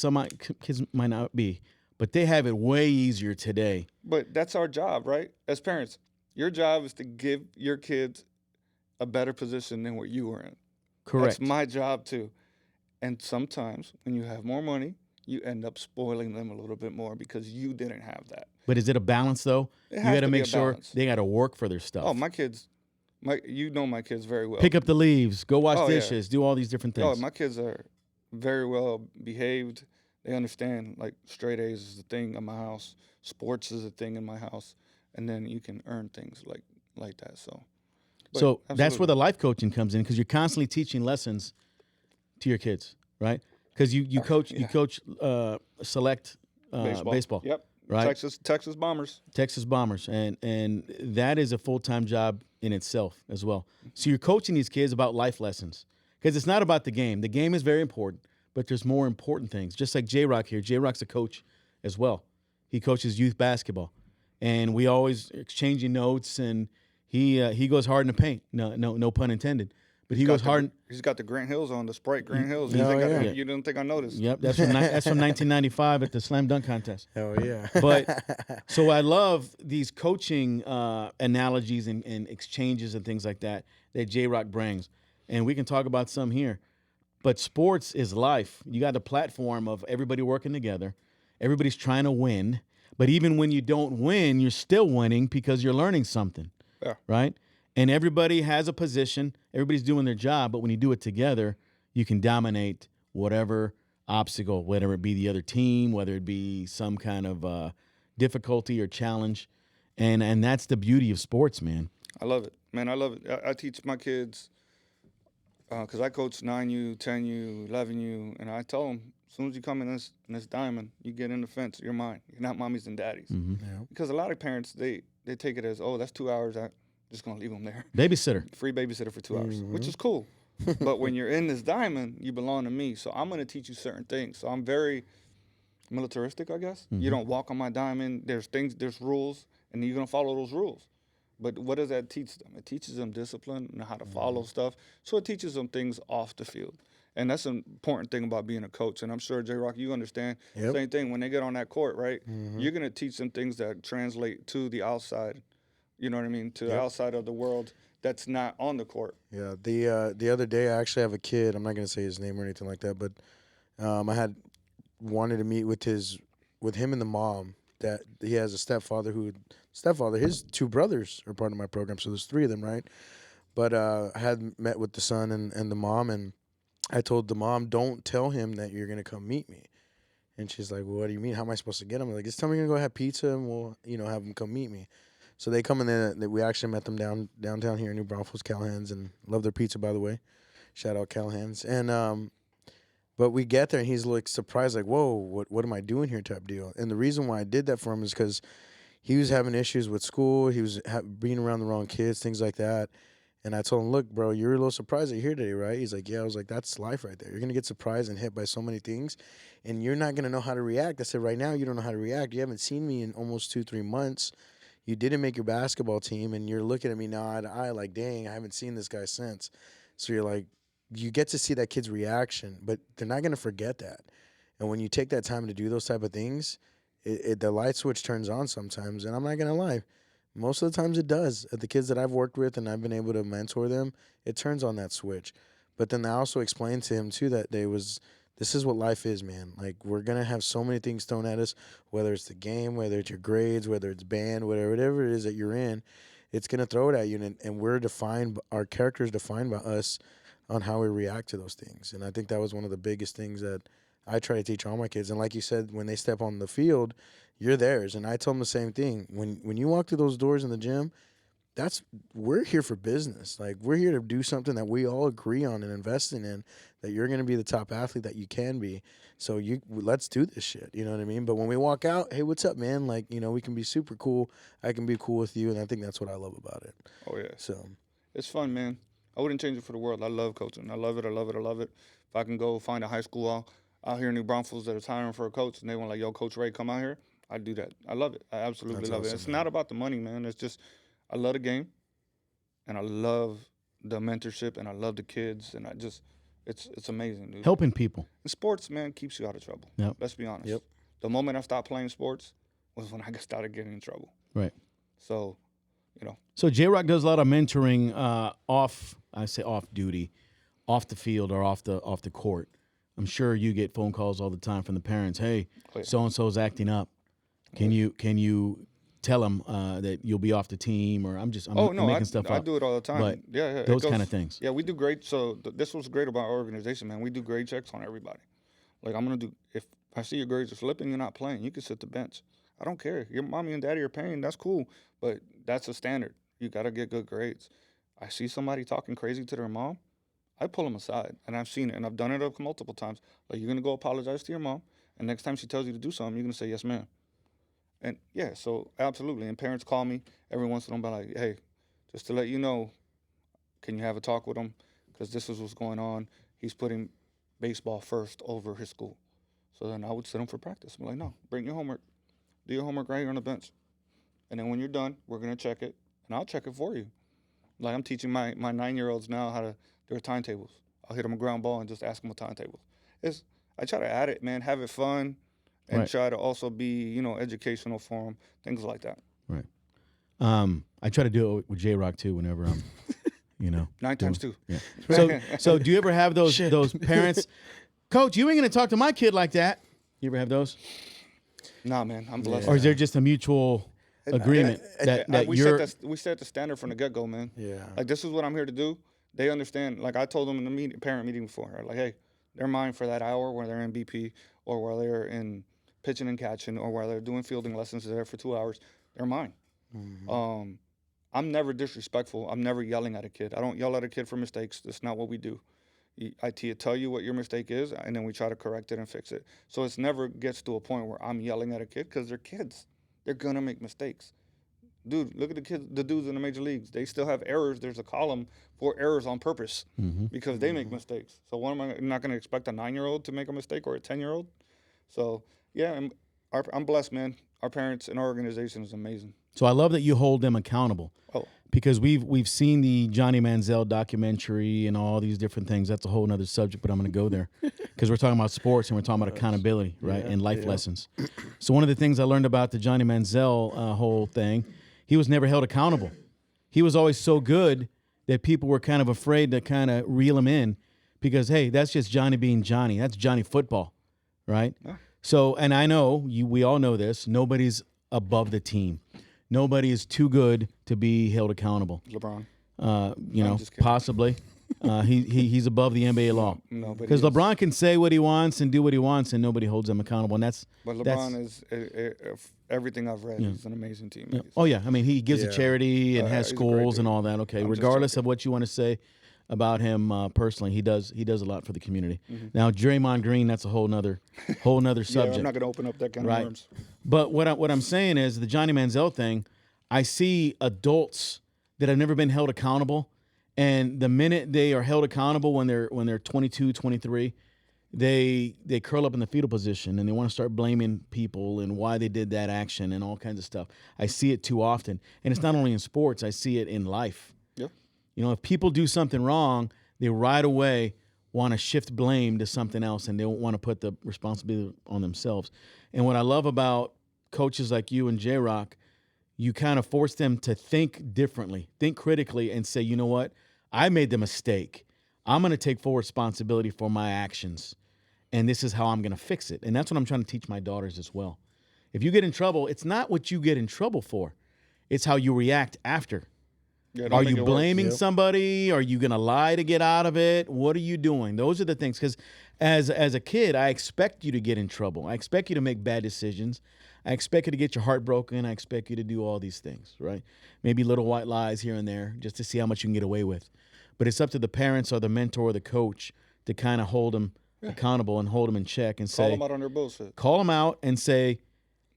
not be, but they have it way easier today. But that's our job, right? As parents, your job is to give your kids a better position than what you were in. Correct. That's my job too. And sometimes when you have more money, you end up spoiling them a little bit more because you didn't have that. But is it a balance though? You got to make sure they got to work for their stuff. Oh, my kids, my kids very well. Pick up the leaves, go wash dishes, do all these different things. Oh, my kids are very well behaved. They understand straight A's is the thing in my house. Sports is a thing in my house. And then you can earn things like that. So that's where the life coaching comes in because you're constantly teaching lessons to your kids, right? Because you coach select baseball. Yep. Right. Texas Bombers. Texas Bombers, and that is a full-time job in itself as well. So you're coaching these kids about life lessons because it's not about the game. The game is very important, but there's more important things. Just like J-Rock here. J-Rock's a coach as well. He coaches youth basketball. And we always exchanging notes, and he goes hard in the paint. No pun intended. But he goes hard. He's got the Grant Hills on, the Sprite Grant Hills. Yeah. You didn't think I noticed. Yep, that's from 1995 at the slam dunk contest. Oh yeah. But so I love these coaching analogies and exchanges and things like that J-Rock brings, and we can talk about some here. But sports is life. You got a platform of everybody working together. Everybody's trying to win, but even when you don't win, you're still winning because you're learning something. Yeah. Right. And everybody has a position. Everybody's doing their job, but when you do it together, you can dominate whatever obstacle, whether it be the other team, whether it be some kind of difficulty or challenge. And that's the beauty of sports, man. I love it, man. I love it. I teach my kids because I coach 9U, 10U, 11U, and I tell them, as soon as you come in this diamond, you get in the fence, you're mine. You're not mommy's and daddy's. Mm-hmm. Yeah. Because a lot of parents, they take it as, oh, that's 2 hours. I'm just going to leave them there. Babysitter. Free babysitter for 2 hours, which is cool. But when you're in this diamond, you belong to me. So I'm going to teach you certain things. So I'm very militaristic, I guess. You don't walk on my diamond. There's rules, and you're going to follow those rules. But what does that teach them? It teaches them discipline and how to follow stuff. So it teaches them things off the field. And that's an important thing about being a coach. And I'm sure, J-Rock, you understand. Yep. Same thing. When they get on that court, right, you're going to teach them things that translate to the outside. You know what I mean? To the outside of the world that's not on the court. Yeah. The other day, I actually have a kid. I'm not going to say his name or anything like that, but I had wanted to meet with him and the mom. That he has a stepfather. His two brothers are part of my program, so there's 3 of them, right? But I had met with the son and the mom, and I told the mom, don't tell him that you're going to come meet me. And she's like, well, what do you mean? How am I supposed to get him? I'm like, just tell me you're going to go have pizza, and we'll, have him come meet me. So they come in there. We actually met them downtown here in New Braunfels, Callahan's, and love their pizza, by the way. Shout out Callahan's. And but we get there, and he's like surprised, like, whoa, what am I doing here type deal. And the reason why I did that for him is because he was having issues with school. He was being around the wrong kids, things like that. And I told him, look, bro, you're a little surprised that you're here today, right? He's like, yeah. I was like, that's life right there. You're going to get surprised and hit by so many things, and you're not going to know how to react. I said, right now, you don't know how to react. You haven't seen me in almost 2-3 months. You didn't make your basketball team, and you're looking at me now eye to eye like, dang, I haven't seen this guy since. So you're like, you get to see that kid's reaction, but they're not going to forget that. And when you take that time to do those type of things, the light switch turns on sometimes. And I'm not going to lie, most of the times it does. The kids that I've worked with and I've been able to mentor them, it turns on that switch. But then I also explained to him, too, that this is what life is, man. Like, we're going to have so many things thrown at us, whether it's the game, whether it's your grades, whether it's band, whatever it is that you're in, it's going to throw it at you. And our character is defined by us on how we react to those things. And I think that was one of the biggest things that I try to teach all my kids. And like you said, when they step on the field, you're theirs. And I tell them the same thing. When you walk through those doors in the gym, we're here for business. Like, we're here to do something that we all agree on and investing in, that you're going to be the top athlete that you can be. So let's do this shit. You know what I mean? But when we walk out, hey, what's up, man? Like, we can be super cool. I can be cool with you. And I think that's what I love about it. Oh, yeah. So it's fun, man. I wouldn't change it for the world. I love coaching. I love it. I love it. I love it. If I can go find a high school out here in New Braunfels that is hiring for a coach, and they want, like, yo, Coach Ray, come out here, I do that. I love it. I absolutely love it. It's not about the money, man. It's just, I love the game, and I love the mentorship, and I love the kids, and it's amazing, dude. Helping people. And sports, man, keeps you out of trouble. Yep. Let's be honest. Yep. The moment I stopped playing sports was when I started getting in trouble. Right. So, So J-Rock does a lot of mentoring off duty, off the field or off the court. I'm sure you get phone calls all the time from the parents. Hey, so-and-so's acting up. Can you tell them that you'll be off the team? Or I'm making stuff up. I do it all the time. But yeah, those kind of things. Yeah, we do great. So this was great about our organization, man. We do grade checks on everybody. Like, if I see your grades are slipping, you're not playing, you can sit the bench. I don't care. Your mommy and daddy are paying, that's cool. But that's a standard. You got to get good grades. I see somebody talking crazy to their mom, I pull them aside. And I've seen it, and I've done it multiple times. Like, you're going to go apologize to your mom, and next time she tells you to do something, you're going to say, yes, ma'am. And, yeah, so absolutely. And parents call me every once in a while, like, hey, just to let you know, can you have a talk with him? Because this is what's going on. He's putting baseball first over his school. So then I would sit him for practice. I'm like, no, bring your homework. Do your homework right here on the bench. And then when you're done, we're going to check it, and I'll check it for you. Like I'm teaching my 9-year-olds now how to their timetables. I'll hit them a ground ball and just ask them a timetable. I try to add it, man, have it fun, and Right. try to also be, educational for them, things like that. Right. I try to do it with J-Rock too whenever I'm, 9 times 2. Yeah. So do you ever have those parents, Coach, you ain't going to talk to my kid like that. You ever have those? Nah, man, I'm blessed. Or is there just a mutual agreement that we set the standard from the get-go, man. Yeah. Like, this is what I'm here to do. They understand. Like, I told them in the parent meeting before, right? Like, hey, they're mine for that hour where they're in BP or while they're in pitching and catching or while they're doing fielding lessons. They're there for 2 hours. They're mine. Mm-hmm. I'm never disrespectful. I'm never yelling at a kid. I don't yell at a kid for mistakes. That's not what we do. I tell you what your mistake is, and then we try to correct it and fix it. So it never gets to a point where I'm yelling at a kid because they're kids. They're going to make mistakes. Dude, look at the dudes in the major leagues. They still have errors. There's a column for errors on purpose because they make mistakes. So what am I not going to expect a 9-year-old to make a mistake or a 10-year-old? So, yeah, I'm blessed, man. Our parents and our organization is amazing. So I love that you hold them accountable. Oh. Because we've seen the Johnny Manziel documentary and all these different things. That's a whole other subject, but I'm going to go there because we're talking about sports and we're talking about accountability, right, and life lessons. So one of the things I learned about the Johnny Manziel whole thing, he was never held accountable. He was always so good that people were kind of afraid to kind of reel him in because, hey, that's just Johnny being Johnny. That's Johnny football, right? Yeah. So, and I know, we all know this, nobody's above the team. Nobody is too good to be held accountable. LeBron. Possibly. He's above the NBA law. No, because LeBron can say what he wants and do what he wants, and nobody holds him accountable. And But LeBron is everything I've read. He's an amazing teammate. Oh yeah, I mean he gives to charity and has schools and all that. Okay, regardless of what you want to say about him personally, he does a lot for the community. Now Draymond Green, that's a whole nother subject. Yeah, I'm not going to open up that kind of worms. But what I'm saying is the Johnny Manziel thing. I see adults that have never been held accountable, and the minute they are held accountable when they're 22, 23, they curl up in the fetal position and they want to start blaming people and why they did that action and all kinds of stuff. I see it too often, and it's not only in sports. I see it in life. Yeah. If people do something wrong, they right away want to shift blame to something else, and they don't want to put the responsibility on themselves. And what I love about coaches like you and J-Rock, you kind of force them to think differently, think critically, and say, you know what? I made the mistake. I'm going to take full responsibility for my actions, and this is how I'm going to fix it. And that's what I'm trying to teach my daughters as well. If you get in trouble, it's not what you get in trouble for. It's how you react after. Yeah, are you blaming somebody? Are you going to lie to get out of it? What are you doing? Those are the things. Because as a kid, I expect you to get in trouble. I expect you to make bad decisions. I expect you to get your heart broken. I expect you to do all these things, right? Maybe little white lies here and there just to see how much you can get away with. But it's up to the parents or the mentor or the coach to kind of hold them accountable and hold them in check and say. Call them out on their bullshit. Call them out and say,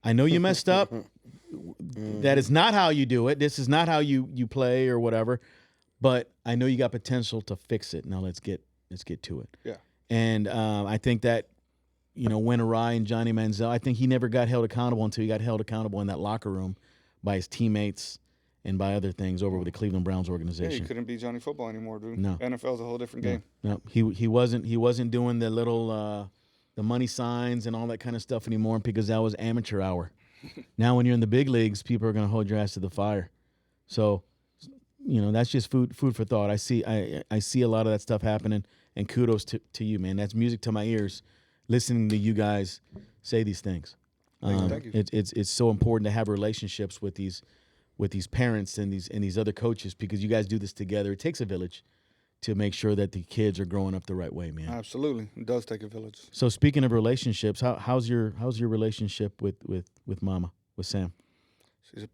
I know you messed up. That is not how you do it. This is not how you play or whatever. But I know you got potential to fix it. Now let's get to it. Yeah. And I think that, went awry in Johnny Manziel. I think he never got held accountable until he got held accountable in that locker room by his teammates and by other things over with the Cleveland Browns organization. Yeah, he couldn't be Johnny football anymore, dude. No. NFL's a whole different game. No, he wasn't doing the little the money signs and all that kind of stuff anymore because that was amateur hour. Now when you're in the big leagues, people are going to hold your ass to the fire. So, that's just food for thought. I see a lot of that stuff happening, and kudos to you, man. That's music to my ears, listening to you guys say these things. Thank you. It's so important to have relationships with these parents and these other coaches because you guys do this together. It takes a village to make sure that the kids are growing up the right way, man. Absolutely, it does take a village. So speaking of relationships, how's your relationship with Mama, with Sam? She's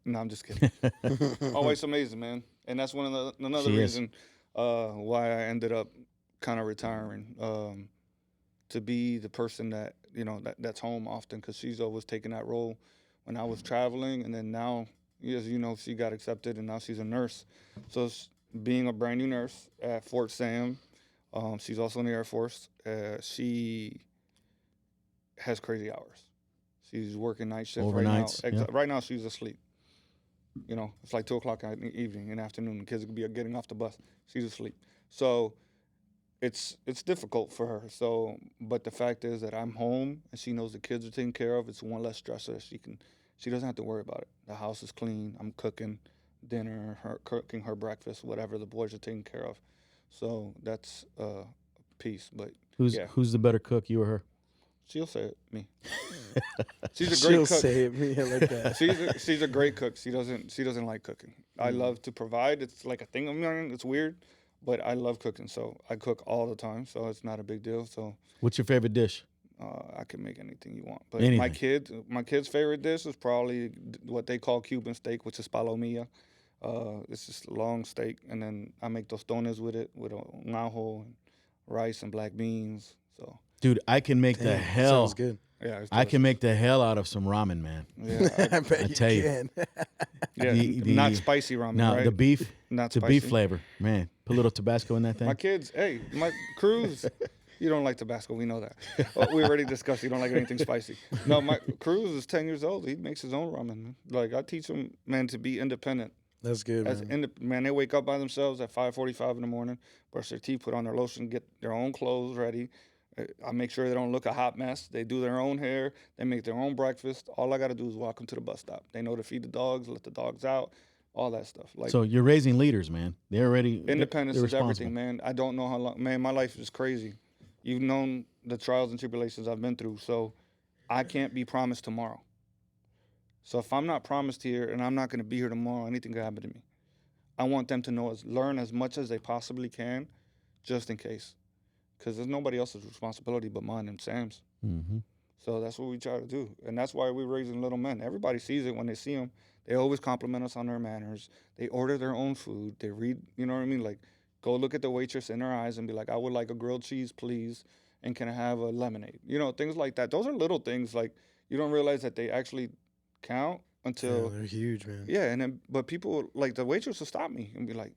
no, I'm just kidding. Always amazing, man. And that's another reason why I ended up kind of retiring, to be the person that that's home often, because she's always taken that role when I was traveling, and then now, as you know, she got accepted, and now she's a nurse. So being a brand new nurse at Fort Sam, She's also in the Air Force. She has crazy hours. She's working night shift Overnights, right now. yeah. Right now, she's asleep. You know, it's like 2 o'clock in the evening, in the afternoon. The kids could be getting off the bus. She's asleep. So it's difficult for her. So, but the fact is that I'm home and she knows the kids are taken care of. It's one less stressor that she doesn't have to worry about it. The house is clean. I'm cooking dinner, cooking her breakfast, whatever. The boys are taken care of. So that's a piece. But Who's the better cook, you or her? she'll say it, me. She's a great She'll cook. say it, me I like that. She's a great cook. She doesn't like cooking. I love to provide. It's like a thing of mine. It's weird, but I love cooking. So I cook all the time. So it's not a big deal. So What's your favorite dish? I can make anything you want. But Anything. my kids' favorite dish is probably what they call Cuban steak, which is palomilla. It's just a long steak, and then I make tostones with it, with un ajo and rice and black beans. So Dude, I can make the Damn, hell. sounds good. yeah, it's I can make the hell out of some ramen, man. Yeah, I bet I you tell you. can. yeah, The- not spicy ramen. No, right? the beef, not the spicy. beef flavor, man. Put a little Tabasco in that thing. My kids, hey, my Cruz, you don't like Tabasco. We know that. We already discussed you don't like anything spicy. No, my Cruz is 10 years old. He makes his own ramen. Man. Like I teach him, man, to be independent. That's good, man. Man, they wake up by themselves at 5:45 in the morning, brush their teeth, put on their lotion, get their own clothes ready. I make sure they don't look a hot mess. They do their own hair. They make their own breakfast. All I got to do is walk them to the bus stop. They know to feed the dogs, let the dogs out, all that stuff. Like So you're raising leaders, man. They're already independence they're is everything, responsible. man. I don't know how long. Man, my life is crazy. You've known the trials and tribulations I've been through, so I can't be promised tomorrow. So if I'm not promised here and I'm not going to be here tomorrow, anything could happen to me. I want them to learn as much as they possibly can, just in case, because there's nobody else's responsibility but mine and Sam's. Mm-hmm. So that's what we try to do, and that's why we're raising little men. Everybody sees it when they see them. They always compliment us on their manners. They order their own food. They read, you know what I mean? Like, go look at the waitress in her eyes and be like, I would like a grilled cheese, please, and can I have a lemonade? You know, things like that. Those are little things, like, you don't realize that they actually count until... Yeah, they're huge, man. Yeah, and then, but people, like, the waitress will stop me and be like,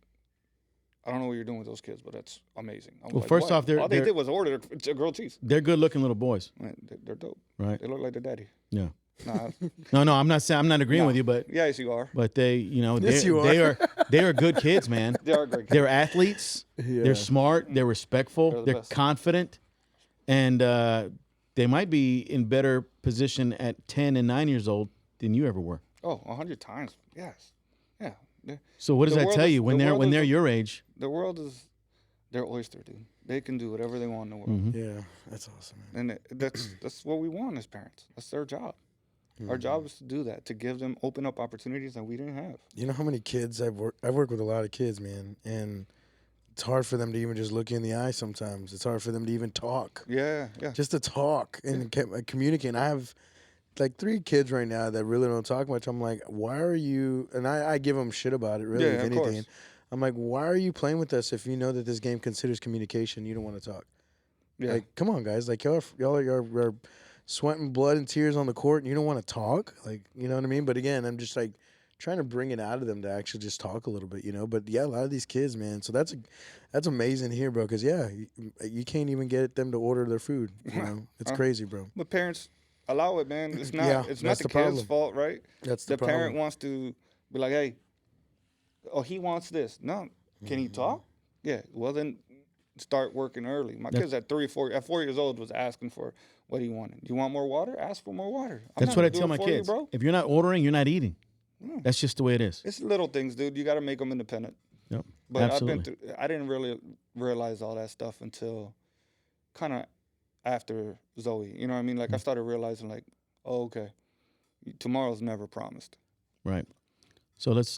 I don't know what you're doing with those kids, but that's amazing. I'm Well, like, first "What?" off, they're- all they they're- did was order a grilled cheese. They're good-looking little boys, Man, they're dope. right? They look like their daddy. Yeah. Nah, No, I'm not saying I'm not agreeing No. with you, but yes, you are. they, you know, Yes, you they are good kids, man. They are great kids. They're athletes. Yeah. They're smart. They're respectful. They're the They're best. confident, and they might be in better position at 10 and 9 years old than you ever were. Oh, 100 times. Yes. Yeah. So what does The that world tell is- you when the world they're is- your age? The world is their oyster, dude. They can do whatever they want in the world. Mhm. Yeah, that's awesome, man. And that's what we want as parents. That's their job. Our job is to do that, to give them, open up opportunities that we didn't have. You know how many kids I've worked with a lot of kids, man, and it's hard for them to even just look you in the eye sometimes. It's hard for them to even talk. Yeah, yeah. Just to talk and communicate. I have like 3 kids right now that really don't talk much. I'm like, why are you? And I give them shit about it, really, Yeah, if of anything. course. I'm like, why are you playing with us if you know that this game considers communication? You don't want to talk. Yeah. Like, come on, guys. Like, y'all are sweating blood and tears on the court, and you don't want to talk. Like, you know what I mean? But again, I'm just like trying to bring it out of them to actually just talk a little bit, you know. But yeah, a lot of these kids, man. So that's amazing to hear, bro. Because yeah, you can't even get them to order their food. You know, it's crazy, bro. But parents allow it, man. It's not. Yeah, it's not that's the the kid's problem. fault, right? That's The the parent problem. wants to be like, hey, oh, he wants this. No, can he talk? Yeah. Well, then start working early. My kids at 4 years old was asking for what he wanted. You want more water? Ask for more water. I'm That's not what I gonna do tell it my for you, kids. bro. If you're not ordering, you're not eating. That's just the way it is. It's little things, dude. You got to make them independent. Yep. But Absolutely. I didn't really realize all that stuff until kind of after Zoe. You know what I mean? Like I started realizing, like, oh, okay, tomorrow's never promised. Right. So let's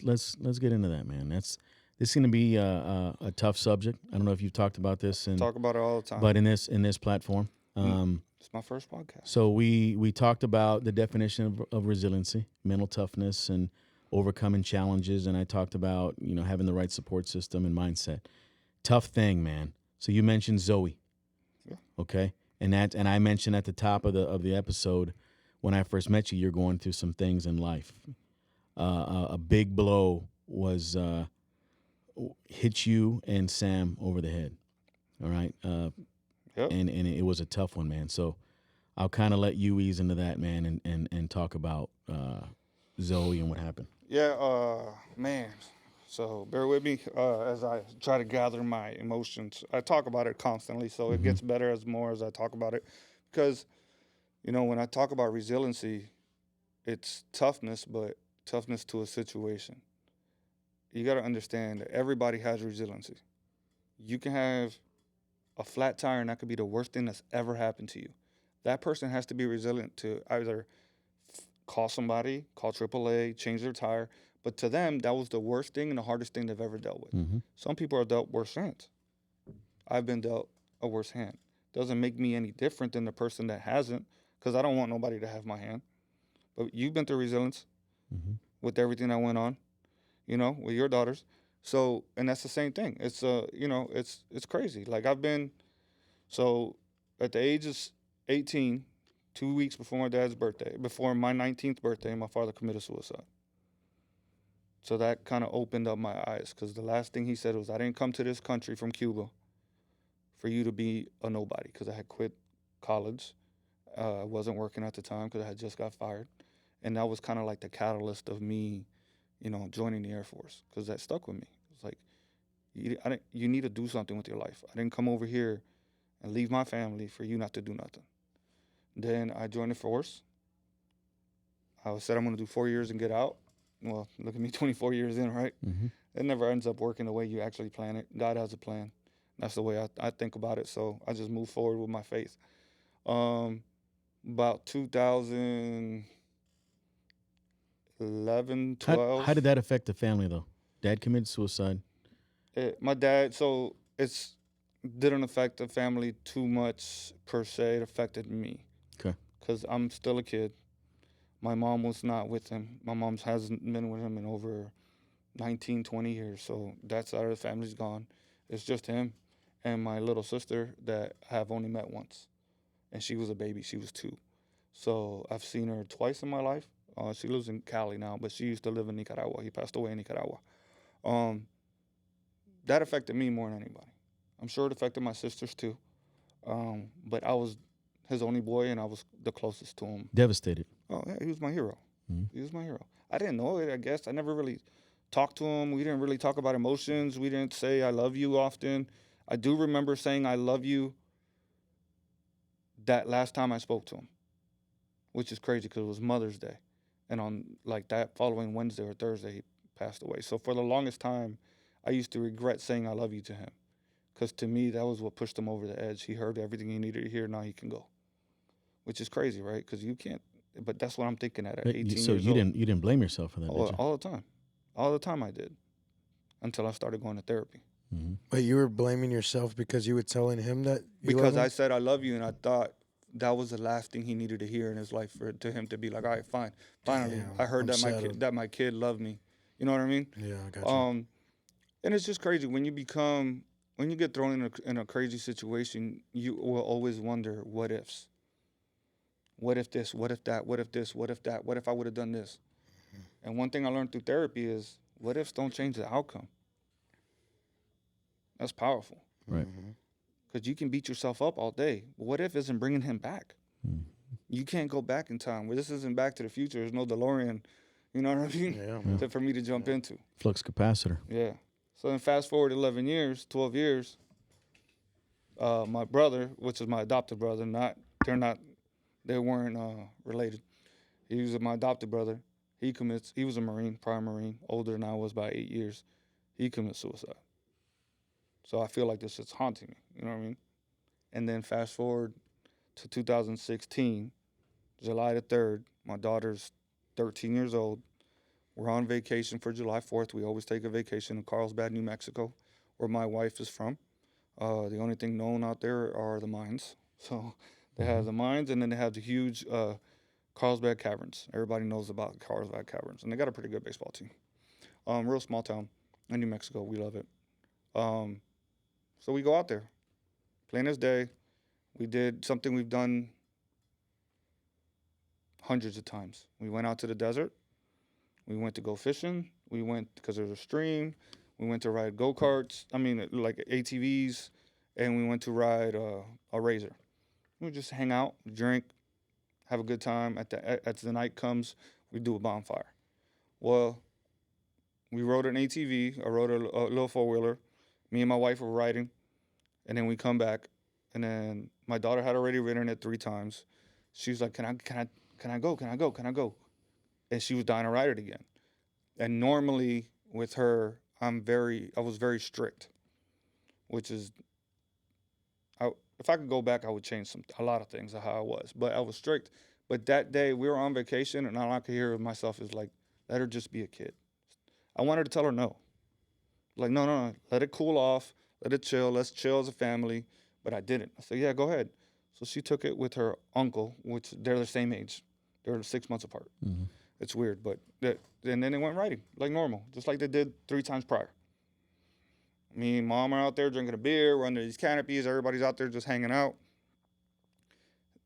get into that, man. This is going to be a tough subject. I don't know if you've talked about this, Talk about it all the time. but in this platform. It's my first podcast. So we talked about the definition of resiliency, mental toughness, and overcoming challenges, and I talked about having the right support system and mindset. Tough thing, man. So you mentioned Zoe, Yeah. okay, and I mentioned at the top of the episode when I first met you, you're going through some things in life. A big blow was hit you and Sam over the head, All right. Yep. And it was a tough one, man. So I'll kind of let you ease into that, man, and talk about Zoe and what happened. Yeah, man. So bear with me as I try to gather my emotions. I talk about it constantly, so it gets better as I talk about it. Because, when I talk about resiliency, it's toughness, but toughness to a situation. You got to understand that everybody has resiliency. You can have a flat tire, and that could be the worst thing that's ever happened to you. That person has to be resilient to either call somebody, call AAA, change their tire. But to them, that was the worst thing and the hardest thing they've ever dealt with. Mm-hmm. Some people are dealt worse hands. I've been dealt a worse hand. Doesn't make me any different than the person that hasn't, because I don't want nobody to have my hand. But you've been through resilience with everything that went on, with your daughters. So, and that's the same thing. It's it's crazy. Like so at the age of 18, 2 weeks before my dad's birthday, before my 19th birthday, my father committed suicide. So that kind of opened up my eyes, because the last thing he said was, I didn't come to this country from Cuba for you to be a nobody, because I had quit college. I wasn't working at the time because I had just got fired. And that was kind of like the catalyst of me, joining the Air Force, because that stuck with me. It's like, you need to do something with your life. I didn't come over here and leave my family for you not to do nothing. Then I joined the force. I said I'm going to do 4 years and get out. Well, look at me, 24 years in, right? Mm-hmm. It never ends up working the way you actually plan it. God has a plan. That's the way I think about it. So I just move forward with my faith. About 2011, 12. How did that affect the family, though? Dad committed suicide. My dad, so it's didn't affect the family too much per se. It affected me. Okay. Because I'm still a kid. My mom was not with him. My mom hasn't been with him in over 19, 20 years. So that side of the family's gone. It's just him and my little sister that I have only met once. And she was a baby. She was 2. So I've seen her twice in my life. She lives in Cali now, but she used to live in Nicaragua. He passed away in Nicaragua. That affected me more than anybody. I'm sure it affected my sisters too. But I was his only boy, and I was the closest to him. Devastated. Oh, yeah, he was my hero. Mm-hmm. He was my hero. I didn't know it, I guess. I never really talked to him. We didn't really talk about emotions. We didn't say I love you often. I do remember saying I love you that last time I spoke to him, which is crazy because it was Mother's Day. And on like that following Wednesday or Thursday, he passed away. So for the longest time, I used to regret saying I love you to him, because to me, that was what pushed him over the edge. He heard everything he needed to hear. Now he can go, which is crazy, right? Because you can't. But that's what I'm thinking at 18 years old. So you didn't blame yourself for that, did you? All the time. All the time I did, until I started going to therapy. Mm-hmm. But you were blaming yourself because you were telling him that you Because love him? I said I love you, and I thought that was the last thing he needed to hear in his life, to him to be like, all right, fine. Finally, Damn, I heard I'm that my kid loved me. You know what I mean? Yeah, I got you. And it's just crazy when you get thrown in a crazy situation. You will always wonder what ifs. What if this? What if that? What if this? What if that? What if I would have done this? Mm-hmm. And one thing I learned through therapy is what ifs don't change the outcome. That's powerful. Right. Because you can beat yourself up all day. But what if isn't bringing him back? Mm-hmm. You can't go back in time. Well, this isn't Back to the Future. There's no DeLorean. You know what I mean? Yeah. For me to jump into. Flux capacitor. Yeah. So then fast forward 11 years, 12 years, my brother, which is my adopted brother, they weren't related. He was my adopted brother. He was a Marine, prior Marine, older than I was by 8 years. He commits suicide. So I feel like this is haunting me, you know what I mean? And then fast forward to 2016, July the 3rd, my daughter's 13 years old. We're on vacation for July 4th. We always take a vacation in Carlsbad, New Mexico, where my wife is from. The only thing known out there are the mines. So they have the mines, and then they have the huge Carlsbad Caverns. Everybody knows about Carlsbad Caverns, and they got a pretty good baseball team. Real small town in New Mexico. We love it. So we go out there, plain as day. We did something we've done hundreds of times. We went out to the desert. We went to go fishing. We went because there's a stream. We went to ride go-karts. I mean, like ATVs, and we went to ride a razor. We would just hang out, drink, have a good time. As the night comes, we do a bonfire. Well, we rode an ATV. I rode a little four-wheeler. Me and my wife were riding, and then we come back, and then my daughter had already ridden it 3 times. She was like, can I go? Can I go? Can I go? And she was dying to ride it again. And normally with her, I was very strict, which is, if I could go back, I would change a lot of things of how I was. But I was strict. But that day we were on vacation, and all I could hear of myself is like, let her just be a kid. I wanted to tell her no. Like, no, let it cool off, let it chill, let's chill as a family. But I didn't. I said, yeah, go ahead. So she took it with her uncle, which they're the same age. They're 6 months apart. Mm-hmm. It's weird, but and then they went riding like normal, just like they did 3 times prior. Me and Mom are out there drinking a beer. We're under these canopies. Everybody's out there just hanging out.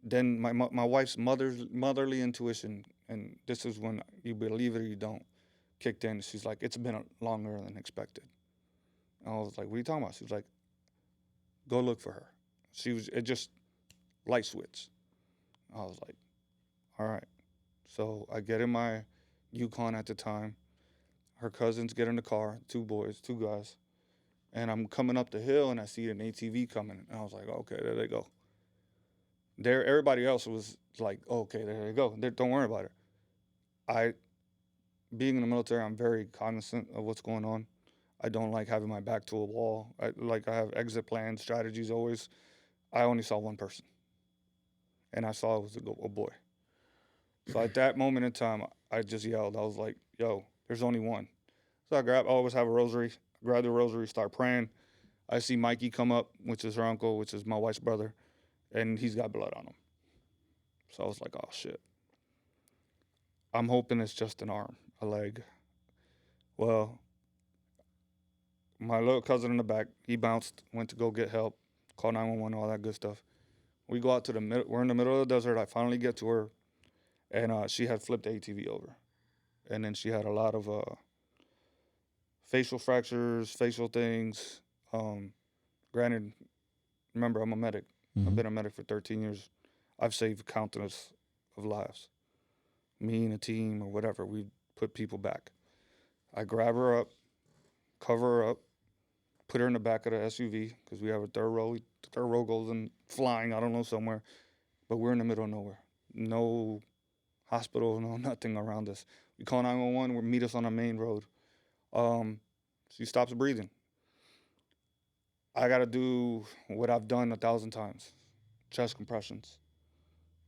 Then my wife's motherly intuition, and this is when, you believe it or you don't, kicked in. She's like, it's been longer than expected. And I was like, what are you talking about? She was like, go look for her. It just light switch. I was like, all right. So I get in my Yukon at the time. Her cousins get in the car, 2 guys. And I'm coming up the hill, and I see an ATV coming. And I was like, okay, there they go. Everybody else was like, okay, there they go. Don't worry about it. Being in the military, I'm very cognizant of what's going on. I don't like having my back to a wall. I have exit plans, strategies always. I only saw one person. And I saw it was a boy. So at that moment in time, I just yelled. I was like, yo, there's only one. So I always have a rosary. Grab the rosary, start praying. I see Mikey come up, which is her uncle, which is my wife's brother, and he's got blood on him. So I was like, oh, shit. I'm hoping it's just an arm, a leg. Well, my little cousin in the back, he bounced, went to go get help, call 911, all that good stuff. We go out to the middle. We're in the middle of the desert. I finally get to her. And she had flipped the ATV over. And then she had a lot of facial fractures, facial things. Granted, remember, I'm a medic. Mm-hmm. I've been a medic for 13 years. I've saved countless of lives. Me and a team or whatever, we put people back. I grab her up, cover her up, put her in the back of the SUV because we have a third row. The third row goes in flying, I don't know, somewhere. But we're in the middle of nowhere. No hospital, no nothing around us. We call 911, meet us on the main road. She stops breathing. I got to do what I've done 1,000 times. Chest compressions.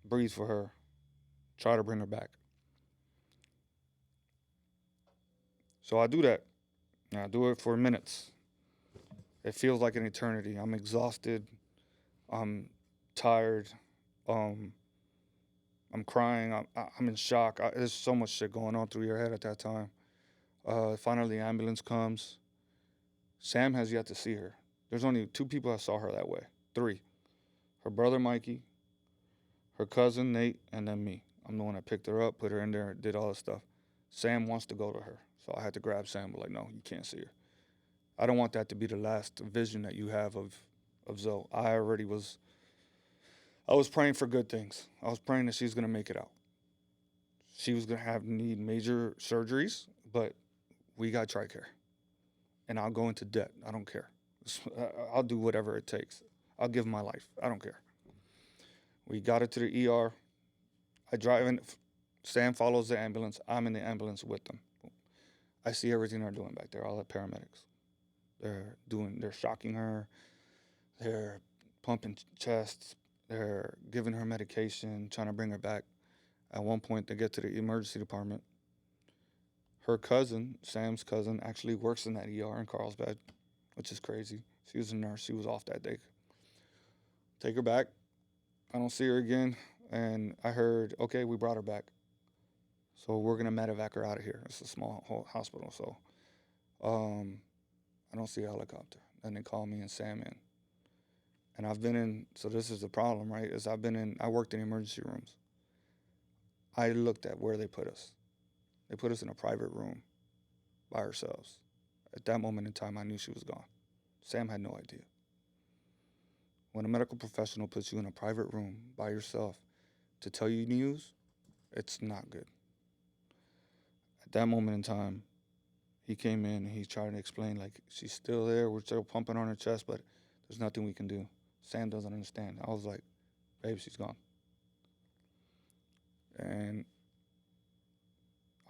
Breathe for her. Try to bring her back. So I do that. And I do it for minutes. It feels like an eternity. I'm exhausted. I'm tired. I'm crying. I'm in shock. There's so much shit going on through your head at that time. Finally, the ambulance comes. Sam has yet to see her. There's only 2 people that saw her that way. 3. Her brother, Mikey, her cousin, Nate, and then me. I'm the one that picked her up, put her in there, did all this stuff. Sam wants to go to her. So I had to grab Sam, but like, no, you can't see her. I don't want that to be the last vision that you have of Zoe. I was praying for good things. I was praying that she's going to make it out. She was going to need major surgeries, but we got TRICARE. And I'll go into debt. I don't care. I'll do whatever it takes. I'll give my life. I don't care. We got her to the ER. I drive in. Sam follows the ambulance. I'm in the ambulance with them. I see everything they're doing back there, all the paramedics. They're shocking her. They're pumping chests. They're giving her medication, trying to bring her back. At one point, they get to the emergency department. Her cousin, Sam's cousin, actually works in that ER in Carlsbad, which is crazy. She was a nurse. She was off that day. Take her back. I don't see her again. And I heard, okay, we brought her back. So we're going to medevac her out of here. It's a small hospital. So I don't see a helicopter. Then they call me and Sam in. And I've been in, so this is the problem, right? I worked in emergency rooms. I looked at where they put us. They put us in a private room by ourselves. At that moment in time, I knew she was gone. Sam had no idea. when a medical professional puts you in a private room by yourself to tell you news, it's not good. At that moment in time, he came in and he tried to explain, like, she's still there. We're still pumping on her chest, but there's nothing we can do. Sam doesn't understand. I was like, babe, she's gone. And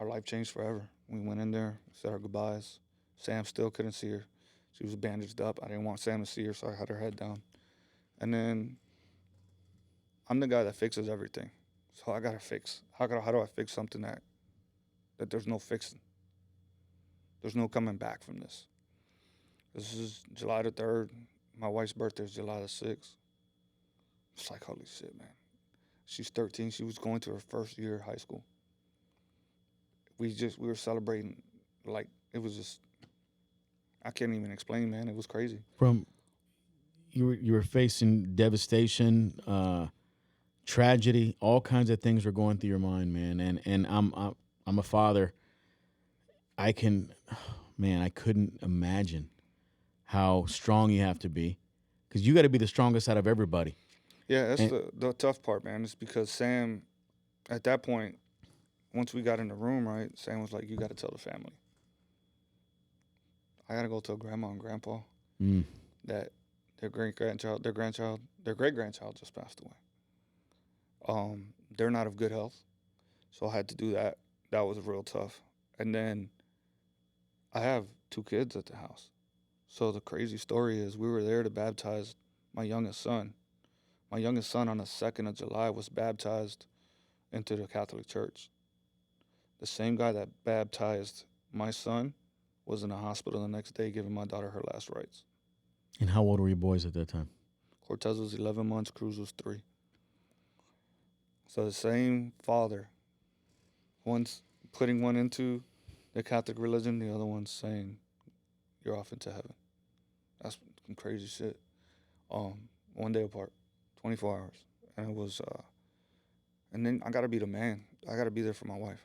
our life changed forever. We went in there, said our goodbyes. Sam still couldn't see her. She was bandaged up. I didn't want Sam to see her, so I had her head down. And then I'm the guy that fixes everything. So I got to fix. How do I fix something that there's no fixing? There's no coming back from this. This is July the 3rd. My wife's birthday is July the 6th. It's like, holy shit, man. She's 13. She was going to her first year of high school. We were celebrating, like, it was just, I can't even explain, man. It was crazy. From you were facing devastation, tragedy, all kinds of things were going through your mind, man. And I'm a father. I couldn't imagine how strong you have to be, because you got to be the strongest out of everybody. Yeah, that's the tough part, man. It's because Sam, at that point, once we got in the room, right, Sam was like, you got to tell the family. I got to go tell grandma and grandpa that their great-grandchild just passed away. They're not of good health, so I had to do that. That was real tough. And then I have 2 kids at the house. So the crazy story is we were there to baptize my youngest son. My youngest son on the 2nd of July was baptized into the Catholic Church. The same guy that baptized my son was in the hospital the next day giving my daughter her last rites. And how old were your boys at that time? Cortez was 11 months, Cruz was 3. So the same father, one's putting one into the Catholic religion, the other one's saying, you're off into heaven. That's some crazy shit. 1 day apart, 24 hours. And it was, and then I gotta be the man. I gotta be there for my wife.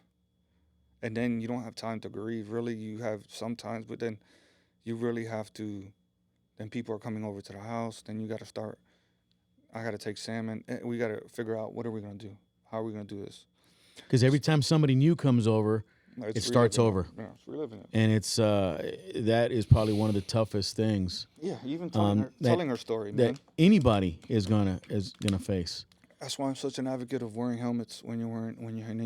And then you don't have time to grieve. Really, you have sometimes, but then you really have to, then people are coming over to the house, then you gotta start, I gotta take Sam and we gotta figure out, what are we gonna do? How are we gonna do this? Because every time somebody new comes over, it starts over. Yeah, it's reliving it. And it's that is probably one of the toughest things. Yeah, even telling her story, man. That anybody is gonna face. That's why I'm such an advocate of wearing helmets when you're in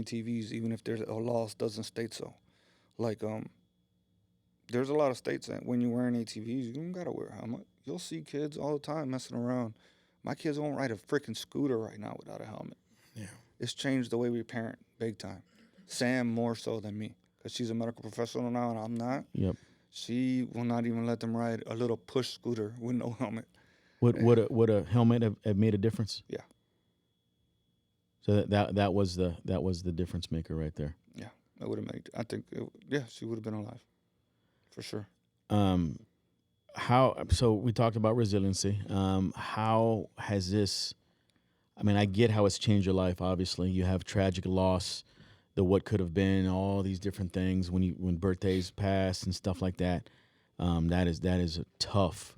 ATVs, even if there's a law doesn't state so. Like, there's a lot of states that when you're wearing ATVs, you don't gotta wear a helmet. You'll see kids all the time messing around. My kids won't ride a freaking scooter right now without a helmet. Yeah. It's changed the way we parent big time. Sam more so than me, because she's a medical professional now and I'm not. Yep. She will not even let them ride a little push scooter with no helmet. Would a helmet have made a difference? Yeah. So that was the difference maker right there. Yeah, that would have made. I think. She would have been alive, for sure. So we talked about resiliency. How has this? I mean, I get how it's changed your life. Obviously, you have tragic loss, the what could have been, all these different things when birthdays pass and stuff like that. That is a tough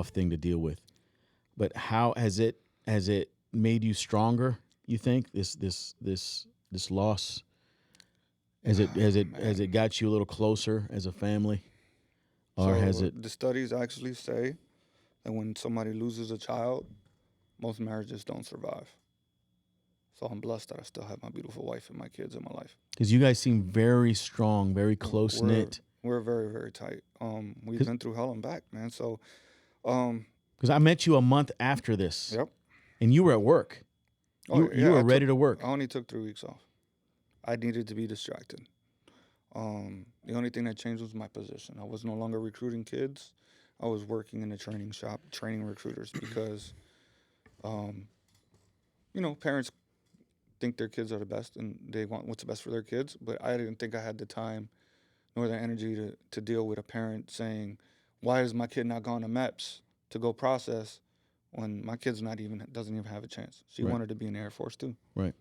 thing to deal with. But how has it made you stronger? You think this loss has it got you a little closer as a family, or So has it? The studies actually say that when somebody loses a child, most marriages don't survive. So I'm blessed that I still have my beautiful wife and my kids in my life. Because you guys seem very strong, very close knit. We're very, very tight. We've been through hell and back, man. So, because I met you a month after this. Yep. And you were at work. You were ready to work. I only took 3 weeks off. I needed to be distracted. The only thing that changed was my position. I was no longer recruiting kids. I was working in a training shop, training recruiters because, parents think their kids are the best and they want what's best for their kids. But I didn't think I had the time nor the energy to deal with a parent saying, why is my kid not going to MEPS to go process when my kid's doesn't even have a chance? She wanted to be in the Air Force too. Right.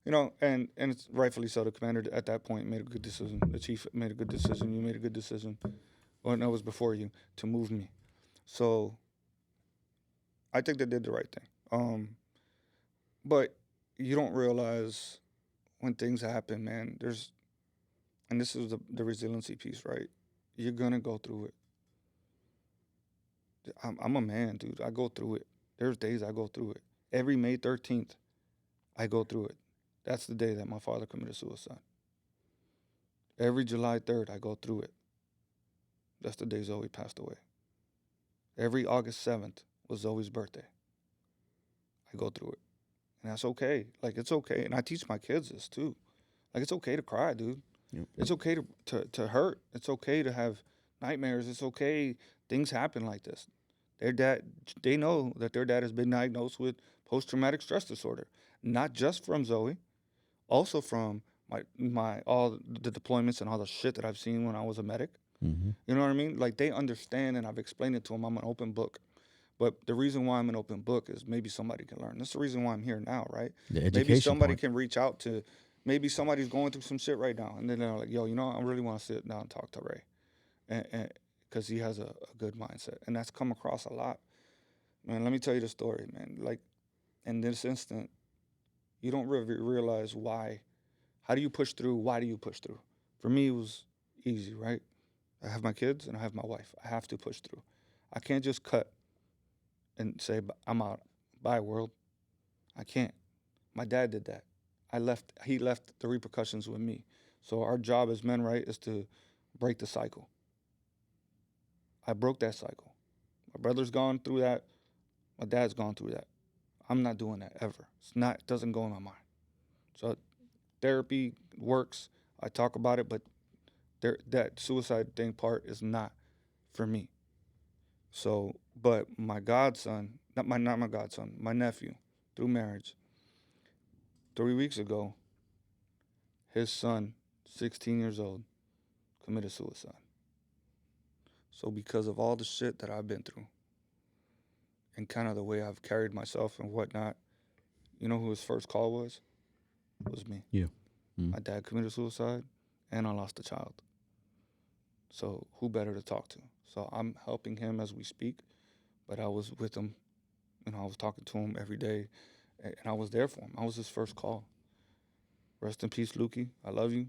And it's rightfully so. The commander at that point made a good decision. The chief made a good decision. You made a good decision. Well, no, it was before you, to move me. So I think they did the right thing. But you don't realize when things happen, man, and this is the resiliency piece, right? You're going to go through it. I'm a man, dude. I go through it. There's days I go through it. Every May 13th, I go through it. That's the day that my father committed suicide. Every July 3rd, I go through it. That's the day Zoe passed away. Every August 7th was Zoe's birthday. I go through it. And that's okay. Like, it's okay. And I teach my kids this, too. Like, it's okay to cry, dude. Yep. It's okay to hurt. It's okay to have nightmares. It's okay. Things happen like this. Their dad, they know that their dad has been diagnosed with post-traumatic stress disorder. Not just from Zoe, also from my all the deployments and all the shit that I've seen when I was a medic. Mm-hmm. You know what I mean? Like, they understand, and I've explained it to them. I'm an open book. But the reason why I'm an open book is maybe somebody can learn. That's the reason why I'm here now, right? The education maybe somebody part. can reach out to, maybe somebody's going through some shit right now. And then they're like, yo, you know, I really want to sit down and talk to Ray. And because he has a good mindset. And that's come across a lot. Man, let me tell you the story, man. Like, in this instant, you don't really realize why. How do you push through? Why do you push through? For me, it was easy, right? I have my kids and I have my wife. I have to push through. I can't just cut and say, I'm out. Bye, world. I can't. My dad did that. He left the repercussions with me. So our job as men, right, is to break the cycle. I broke that cycle. My brother's gone through that. My dad's gone through that. I'm not doing that ever. It doesn't go in my mind. So therapy works. I talk about it, but that suicide thing part is not for me. So, but my godson, not my godson, my nephew, through marriage, 3 weeks ago, his son, 16 years old, committed suicide. So because of all the shit that I've been through and kind of the way I've carried myself and whatnot, you know who his first call was? It was me. You. Mm-hmm. My dad committed suicide and I lost a child. So who better to talk to? So I'm helping him as we speak, but I was with him, you know, I was talking to him every day, and I was there for him. I was his first call. Rest in peace, Lukey. I love you.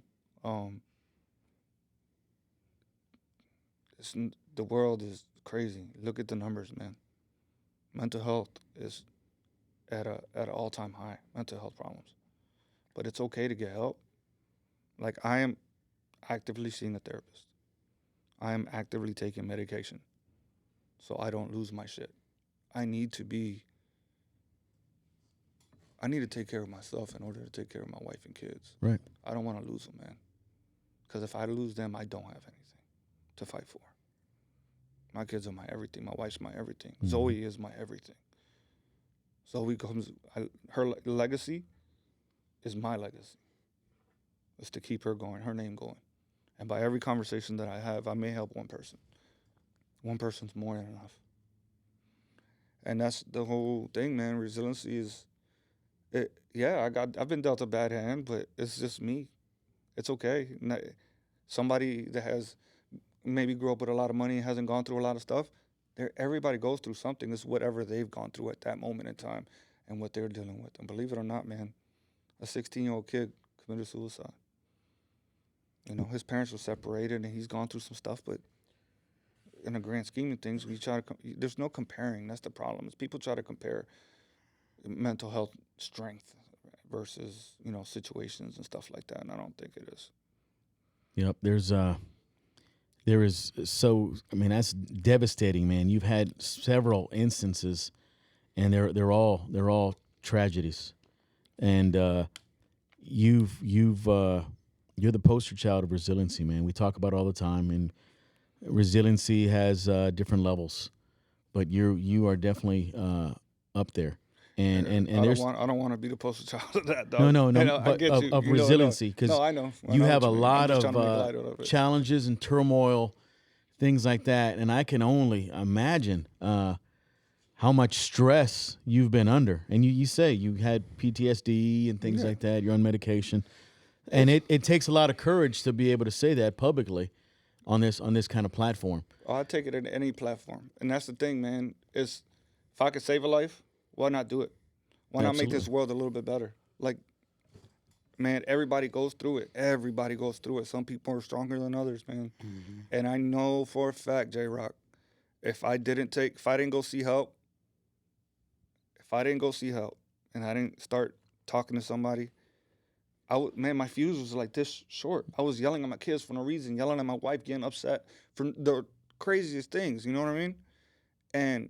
The world is crazy. Look at the numbers, man. Mental health is at an all-time high, mental health problems. But it's okay to get help. Like, I am actively seeing a therapist. I am actively taking medication so I don't lose my shit. I need to take care of myself in order to take care of my wife and kids. Right. I don't want to lose them, man. Because if I lose them, I don't have anything to fight for. My kids are my everything. My wife's my everything. Mm-hmm. Zoe is my everything. Zoe her legacy is my legacy. It's to keep her going, her name going. And by every conversation that I have, I may help one person. One person's more than enough. And that's the whole thing, man. Resiliency is, I've been dealt a bad hand, but it's just me. It's okay. Somebody that has maybe grew up with a lot of money and hasn't gone through a lot of stuff, everybody goes through something. It's whatever they've gone through at that moment in time and what they're dealing with. And believe it or not, man, a 16-year-old kid committed suicide. You know, his parents were separated and he's gone through some stuff, but in the grand scheme of things, there's no comparing. That's the problem. Is people try to compare mental health strength versus, you know, situations and stuff like that, and I don't think it is. Yep, there is that's devastating, man. You've had several instances, and they're all tragedies, and you're the poster child of resiliency, man. We talk about it all the time, and resiliency has different levels, but you are definitely up there. And I don't want to be the poster child of that, dog. No. But of resiliency, because I know. You have a lot of challenges and turmoil, things like that, and I can only imagine how much stress you've been under. And you say you had PTSD and things like that. You're on medication, and it takes a lot of courage to be able to say that publicly on this kind of platform. I take it in any platform, and that's the thing, man. It's If I could save a life, why not do it? Why not make this Absolutely. world a little bit better? Like, man, everybody goes through it. Everybody goes through it. Some people are stronger than others, man. And I know for a fact, J-Rock, if I didn't go see help, and I didn't start talking to somebody, my fuse was like this short. I was yelling at my kids for no reason, yelling at my wife, getting upset for the craziest things, you know what I mean? And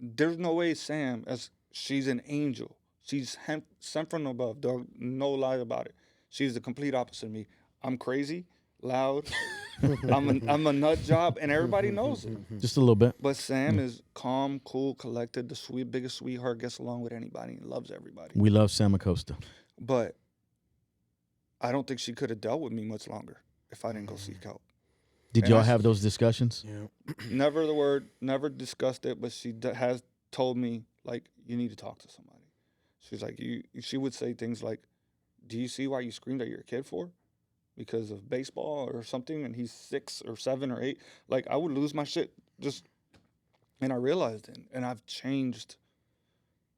there's no way Sam, as she's an angel. She's sent from above, dog. No lie about it. She's the complete opposite of me. I'm crazy, loud. I'm a nut job, and everybody knows it. Just a little bit. But Sam is calm, cool, collected, the biggest sweetheart, gets along with anybody, and loves everybody. We love Sam Acosta. But I don't think she could have dealt with me much longer if I didn't go seek help. Did And y'all I- have those discussions? Yeah. Never discussed it, but she has told me, like, you need to talk to somebody. She's like, she would say things like, do you see why you screamed at your kid for? Because of baseball or something, and he's 6 or 7 or 8. Like, I would lose my shit and I realized it, and I've changed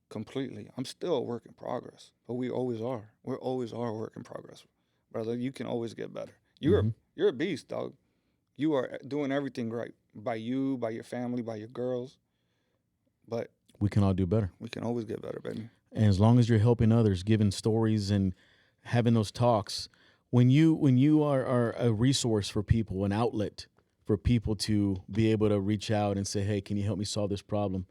completely. I'm still a work in progress, but we always are. We're always are a work in progress, brother. You can always get better. You're a beast, dog. You are doing everything right by you, by your family, by your girls, but We can all do better. we can always get better, baby. And as long as you're helping others, giving stories and having those talks, when you are a resource for people, an outlet for people to be able to reach out and say, hey, can you help me solve this problem?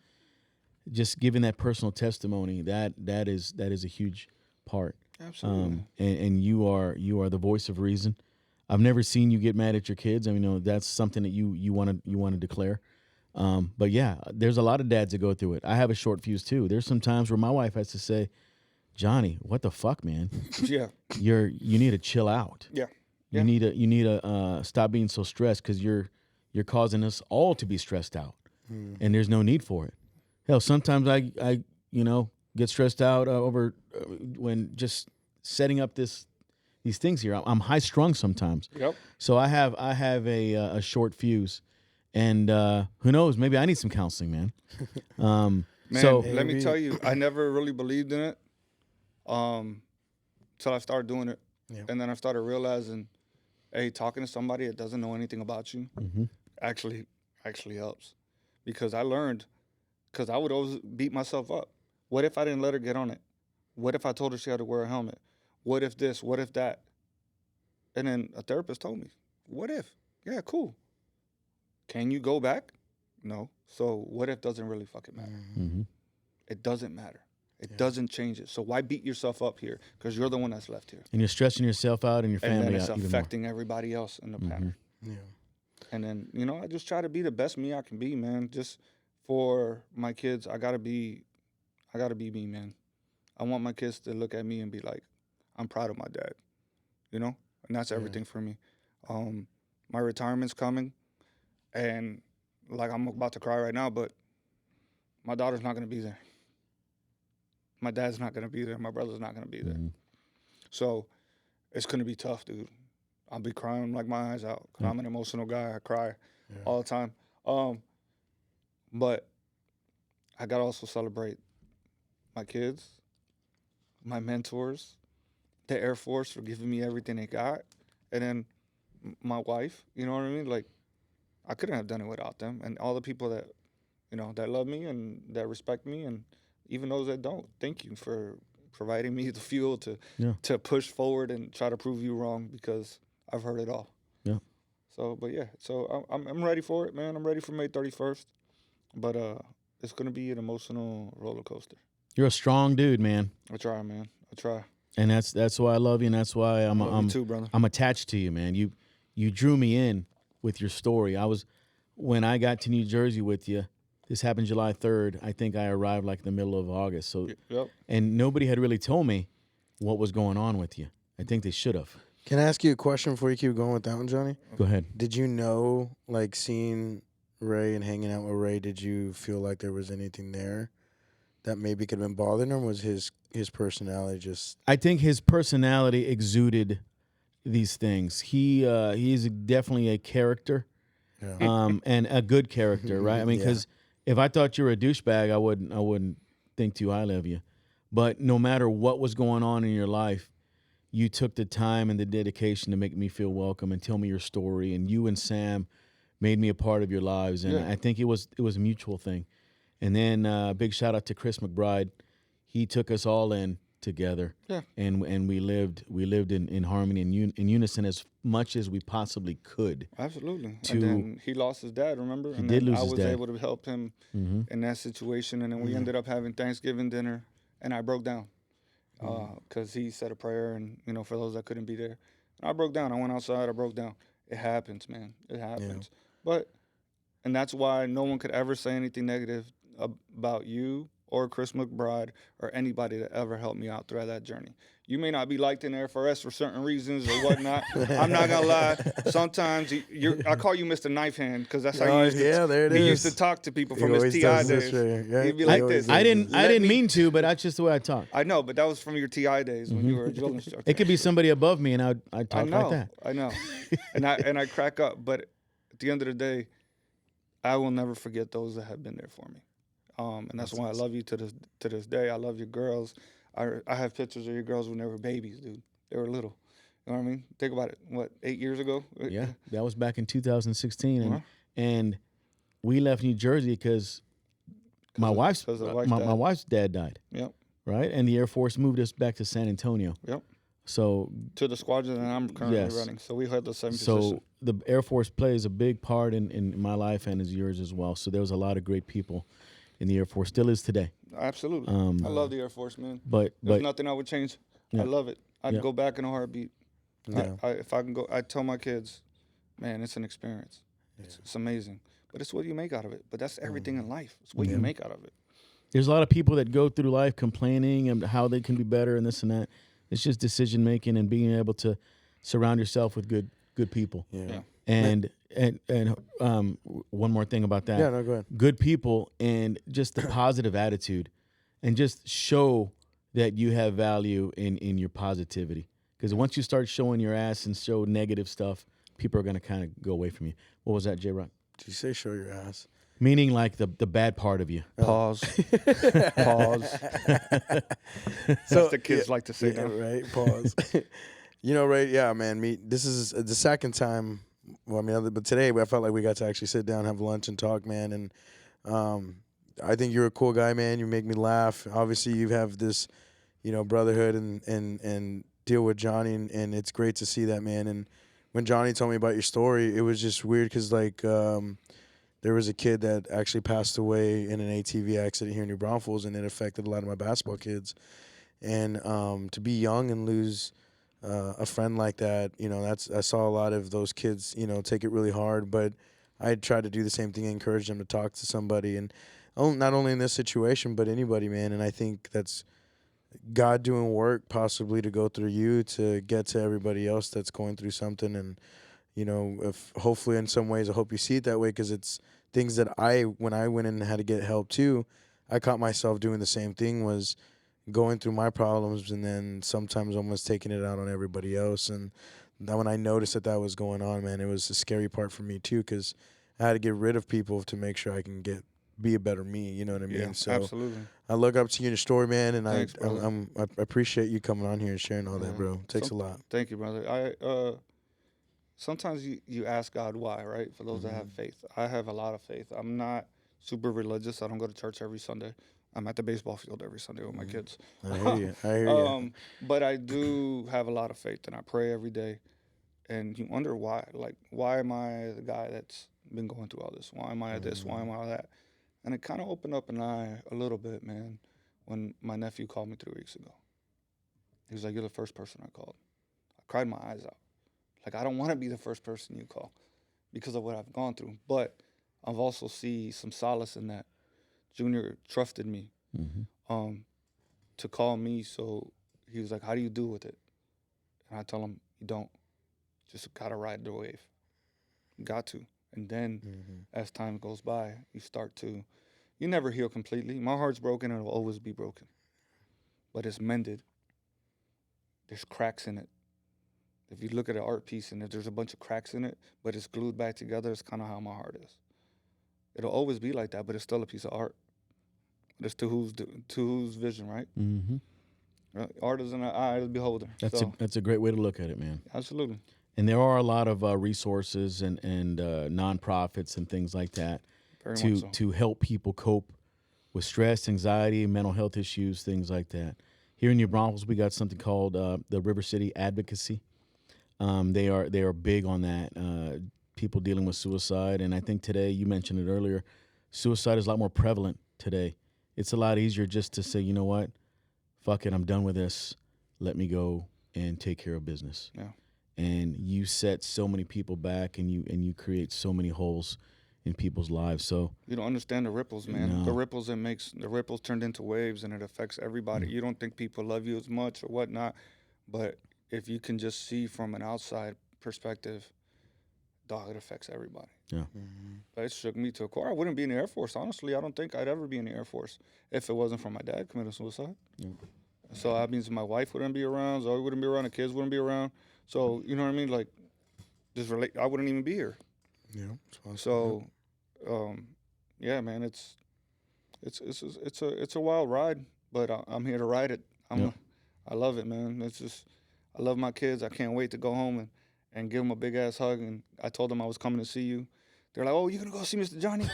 Just giving that personal testimony, that is a huge part. Absolutely. And you are the voice of reason. I've never seen you get mad at your kids. I mean, that's something that you want to declare. But yeah, there's a lot of dads that go through it. I have a short fuse too. There's some times where my wife has to say, Johnny, what the fuck, man? Yeah. You need to chill out. Yeah. You need to stop being so stressed, because you're causing us all to be stressed out, and there's no need for it. Hell, sometimes I get stressed out over when just setting up these things here. I'm high strung sometimes. Yep. So I have a short fuse, and who knows? Maybe I need some counseling, man. Man, So let me tell you, I never really believed in it till I started doing it. Yeah. And then I started realizing, hey, talking to somebody that doesn't know anything about you actually helps. Because I learned, because I would always beat myself up. What if I didn't let her get on it? What if I told her she had to wear a helmet? What if this? What if that? And then a therapist told me, what if? Yeah, cool. Can you go back? No. So what if doesn't really fucking matter? It doesn't matter. It doesn't change it. So why beat yourself up here? Because you're the one that's left here. and you're stressing yourself out and your And then family it's out even more. affecting everybody else in the pattern. Yeah. And then, I just try to be the best me I can be, man. Just for my kids, I gotta be me, man. I want my kids to look at me and be like, I'm proud of my dad, And that's everything for me. My retirement's coming, and like I'm about to cry right now, but my daughter's not gonna be there. My dad's not gonna be there. My brother's not gonna be there. So it's gonna be tough, dude. I'll be crying like my eyes out, 'cause I'm an emotional guy. I cry all the time. But I gotta also celebrate my kids, my mentors, the Air Force for giving me everything they got, and then my wife. You know what I mean? Like, I couldn't have done it without them, and all the people that, that love me and that respect me, and even those that don't. Thank you for providing me the fuel to push forward and try to prove you wrong, because I've heard it all. Yeah. So, but yeah, so I'm ready for it, man. I'm ready for May 31st, but it's gonna be an emotional roller coaster. You're a strong dude, man. I try, man. I try. And that's why I love you, and that's why Love you too, brother. I'm attached to you, man. You drew me in with your story. When I got to New Jersey with you, this happened July 3rd. I think I arrived like the middle of August. So, Yep. and nobody had really told me what was going on with you. I think they should have. Can I ask you a question before you keep going with that one, Johnny? Go ahead. Did you know, like, seeing Ray and hanging out with Ray, did you feel like there was anything there that maybe could have been bothering him? Or was his personality just... I think his personality exuded these things. He's definitely a character, Yeah. and a good character, right? I mean, Yeah. because if I thought you were a douchebag, I wouldn't think too highly of you. But no matter what was going on in your life, you took the time and the dedication to make me feel welcome and tell me your story. And you and Sam made me a part of your lives. And Yeah. I think it was a mutual thing. And then big shout out to Chris McBride. He took us all in together. Yeah. And we lived in harmony and in unison as much as we possibly could. Absolutely. To- And then he lost his dad, remember? He And did then lose I his was dad. able to help him Mm-hmm. in that situation. And then we ended up having Thanksgiving dinner, and I broke down because he said a prayer, and, you know, for those that couldn't be there. And I broke down. I went outside. I broke down. It happens, man. It happens. And that's why no one could ever say anything negative about you or Chris McBride or anybody that ever helped me out throughout that journey. You may not be liked in the FRS for certain reasons or whatnot. I'm not gonna lie. Sometimes I call you Mr. Knife Hand because that's how you used to. there it he is. used to talk to people from his always TI does this days. right here. Yeah, He'd be he like always this. does I didn't Let me- mean to, but that's just the way I talk. I know, but that was from your TI days when you were a drill instructor. It could be somebody above me, and I'd I talk know, like that. I know, and I crack up. But at the end of the day, I will never forget those that have been there for me, and that's why I love you to this day. I love your girls. I have pictures of your girls when they were babies, dude. They were little. You know what I mean? Think about it. What, 8 years ago? Yeah, that was back in 2016, Uh-huh. and we left New Jersey because my wife's of the wife's my dad. wife's dad died. Yep. Right, and the Air Force moved us back to San Antonio. Yep. So To the squadron that I'm currently Yes. running. So we had the same so position. the Air Force plays a big part in my life and is yours as well. So there was a lot of great people in the Air Force, still is today. Absolutely. I love the Air Force, man. But There's nothing I would change. Yeah. I love it. I'd Yeah. go back in a heartbeat. Yeah. If I can go, I tell my kids, man, it's an experience. It's amazing. But it's what you make out of it. But that's everything in life. It's what you make out of it. there's a lot of people that go through life complaining and how they can be better and this and that. It's just decision making and being able to surround yourself with good people. Yeah. And one more thing about that. Yeah, no, go ahead. Good people and just the positive attitude, and just show that you have value in your positivity. Because once you start showing your ass and show negative stuff, people are going to kind of go away from you. What was that, J-Rock? Did you say show your ass? Meaning like the bad part of you. Pause. Pause. So the kids like to say yeah, now. right? Pause. You know, right? Yeah, man. This is the second time. Well, I mean, but today I felt like we got to actually sit down, have lunch, and talk, man. And I think you're a cool guy, man. You make me laugh. Obviously, you have this, brotherhood and deal with Johnny, and it's great to see that, man. And when Johnny told me about your story, it was just weird because there was a kid that actually passed away in an ATV accident here in New Braunfels, and it affected a lot of my basketball kids. And to be young and lose a friend like that, I saw a lot of those kids, take it really hard. But I tried to do the same thing, encourage them to talk to somebody, and not only in this situation, but anybody, man. And I think that's God doing work possibly to go through you to get to everybody else that's going through something. And if hopefully in some ways I hope you see it that way, because it's things that when I went in and had to get help too, I caught myself doing the same thing, was going through my problems and then sometimes almost taking it out on everybody else. And then when I noticed that was going on, man, it was a scary part for me too, because I had to get rid of people to make sure I can be a better me. You know what I mean? Yeah, So absolutely. I look up to you in your story, man, and Thanks, brother. I appreciate you coming on here and sharing all that, bro. It takes a lot. Thank you, brother. Sometimes you ask God why, right? For those that have faith. I have a lot of faith. I'm not super religious. I don't go to church every Sunday. I'm at the baseball field every Sunday with my kids. I hear you. I hear you. But I do have a lot of faith, and I pray every day. And you wonder why. Like, why am I the guy that's been going through all this? Why am I at this? Why am I that? And it kind of opened up an eye a little bit, man, when my nephew called me 3 weeks ago. He was like, "You're the first person I called." I cried my eyes out. Like, I don't want to be the first person you call because of what I've gone through. But I've also seen some solace in that. Junior trusted me to call me. So he was like, "How do you deal with it?" And I tell him, "You don't. Just got to ride the wave. Got to." And then as time goes by, you never heal completely. My heart's broken and it'll always be broken. But it's mended. There's cracks in it. If you look at an art piece and there's a bunch of cracks in it, but it's glued back together, it's kind of how my heart is. It'll always be like that, but it's still a piece of art. It's to whose vision, right? Mm-hmm. Art is in the eye of the beholder. That's a great way to look at it, man. Absolutely. And there are a lot of resources and nonprofits and things like that Very much so. to help people cope with stress, anxiety, mental health issues, things like that. Here in New Braunfels, we got something called the River City Advocacy. They are big on that. People dealing with suicide, and I think today, you mentioned it earlier, suicide is a lot more prevalent today. It's a lot easier just to say, you know what, fuck it, I'm done with this. Let me go and take care of business. Yeah. And you set so many people back, and you create so many holes in people's lives. So you don't understand the ripples, man. No. The ripples turned into waves, and it affects everybody. You don't think people love you as much or whatnot, but if you can just see from an outside perspective, dog, it affects everybody. Yeah. But it shook me to a core. I wouldn't be in the Air Force. Honestly, I don't think I'd ever be in the Air Force if it wasn't for my dad committing suicide. Yeah. So that means my wife wouldn't be around, Zoe wouldn't be around, the kids wouldn't be around. So, you know what I mean? Like, I wouldn't even be here. Yeah. So, yeah, man, it's a wild ride, but I'm here to ride it. I love it, man. I love my kids. I can't wait to go home and give them a big ass hug. And I told them I was coming to see you. They're like, "Oh, you gonna go see Mr. Johnny?"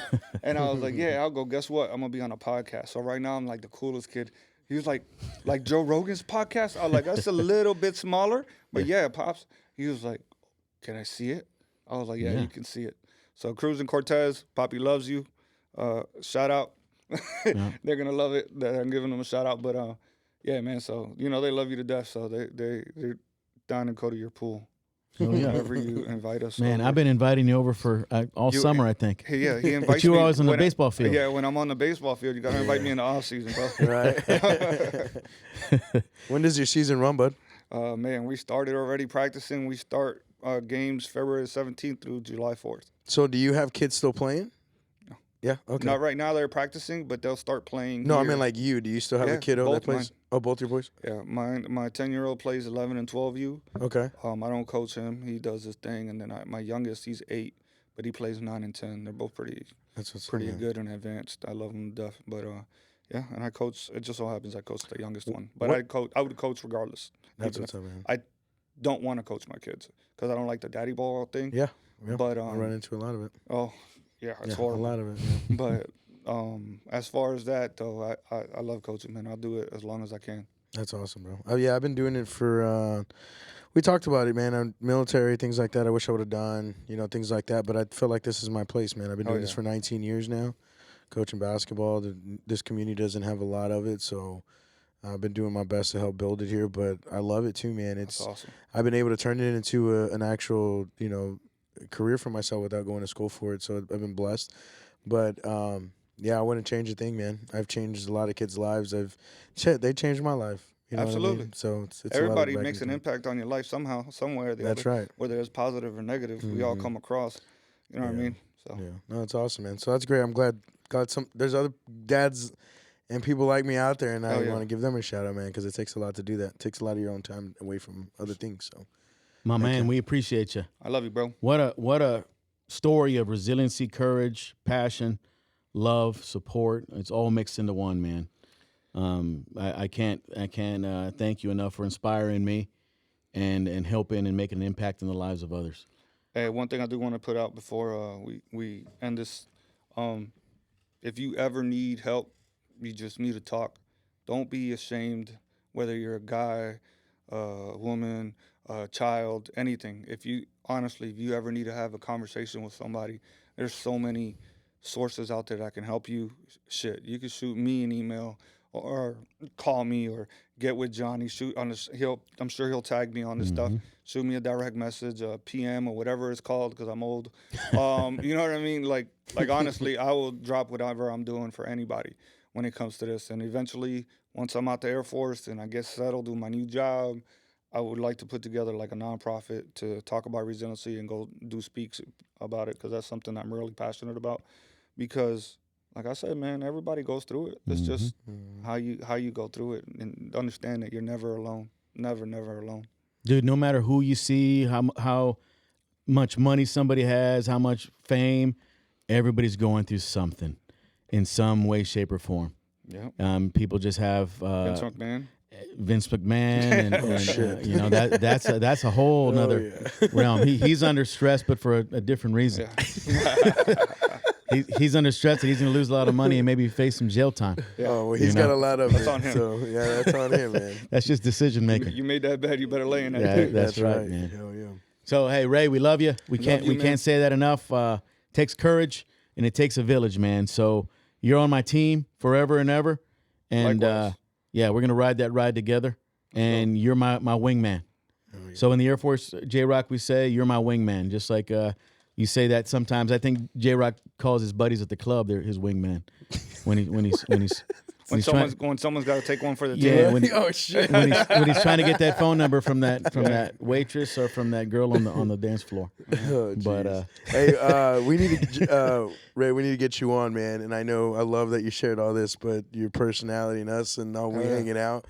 And I was like, "Yeah, I'll go. Guess what? I'm gonna be on a podcast." So right now I'm like the coolest kid. He was like Joe Rogan's podcast. I was like, that's a little bit smaller, but yeah, Pops. He was like, "Can I see it?" I was like, yeah. You can see it. So Cruz and Cortez, Poppy loves you. Shout out. They're gonna love it. I'm giving them a shout out. But yeah, man. So they love you to death. So they're down and go to your pool. Oh, yeah. Whenever you invite us. Man, over. I've been inviting you over for all summer, I think. Yeah, he invites but you me. were always on the baseball field. Yeah, when I'm on the baseball field, you got to invite me in the off season, bro. Right. When does your season run, bud? Man, we started already practicing. We start games February 17th through July 4th. So do you have kids still playing? No. Yeah, okay. Not right now. They're practicing, but they'll start playing. No, here. I mean like you. Do you still have a kiddo that plays? Mine. Oh, both your boys? Yeah, my 10-year-old plays 11 and 12U. Okay. I don't coach him. He does his thing, and then my youngest, he's 8, but he plays 9 and 10. They're both pretty good and advanced. I love them to death. But yeah, and I coach. It just so happens I coach the youngest one, but I would coach regardless. That's what's up, man. I don't want to coach my kids because I don't like the daddy ball thing. Yeah. But I run into a lot of it. Oh, yeah, it's horrible. A lot of it. Yeah. But as far as that though, I love coaching, man. I'll do it as long as I can. That's awesome, bro. Oh yeah, I've been doing it for. We talked about it, man. Military things like that. I wish I would have done, things like that. But I feel like this is my place, man. I've been doing this for 19 years now, coaching basketball. This community doesn't have a lot of it, so I've been doing my best to help build it here. But I love it too, man. It's awesome. I've been able to turn it into an actual, career for myself without going to school for it. So I've been blessed. But yeah, I wouldn't change a thing, man. I've changed a lot of kids' lives. They changed my life. You know Absolutely. What I mean? So it's everybody makes an impact on your life somehow, somewhere or the That's other. right. Whether it's positive or negative, we all come across. You know what I mean? So yeah, no, it's awesome, man. So that's great. I'm glad there's other dads and people like me out there, and I want to give them a shout out, man, because it takes a lot to do that. It takes a lot of your own time away from other things. So, my man, we appreciate you. I love you, bro. What a story of resiliency, courage, passion, love, support. It's all mixed into one, man. I can't thank you enough for inspiring me and helping and making an impact in the lives of others. Hey, one thing I do want to put out before we end this, if you ever need help, you just need to talk. Don't be ashamed, whether you're a guy, a woman, a child, anything. If you ever need to have a conversation with somebody, there's so many sources out there that can help you. Shit, you can shoot me an email or call me or get with Johnny. Shoot on this. I'm sure he'll tag me on this stuff. Shoot me a direct message, a PM or whatever it's called because I'm old. You know what I mean? Like honestly, I will drop whatever I'm doing for anybody when it comes to this. And eventually, once I'm out the Air Force and I get settled, do my new job, I would like to put together like a nonprofit to talk about resiliency and go do speaks about it because that's something I'm really passionate about. Because, like I said, man, everybody goes through it. It's just how you go through it and understand that you're never alone. Never alone. Dude, no matter who you see, how much money somebody has, how much fame, everybody's going through something in some way, shape, or form. Yeah. People just have Vince McMahon, and you know that's a whole nother realm. He's under stress, but for a different reason. Yeah. He's under stress and he's going to lose a lot of money and maybe face some jail time. Yeah. Oh, well, he's got a lot of That's it. on him. So yeah, that's on him, man. That's just decision making. You made that bet, you better lay in that. Yeah, that's right, man. Hell yeah. So hey, Ray, we love you. We can't say that enough. Takes courage and it takes a village, man. So you're on my team forever and ever, and yeah, we're gonna ride that ride together. And you're my wingman. Oh, yeah. So in the Air Force, J-Rock, we say you're my wingman. Just like you say that sometimes. I think J-Rock calls his buddies at the club they're his wingman when someone's got to take one for the team. Yeah, Oh shit. when he's trying to get that phone number from that waitress or from that girl on the dance floor. Oh, but hey, we need to Ray, we need to get you on, man. And I love that you shared all this, but your personality and us and all we hanging out.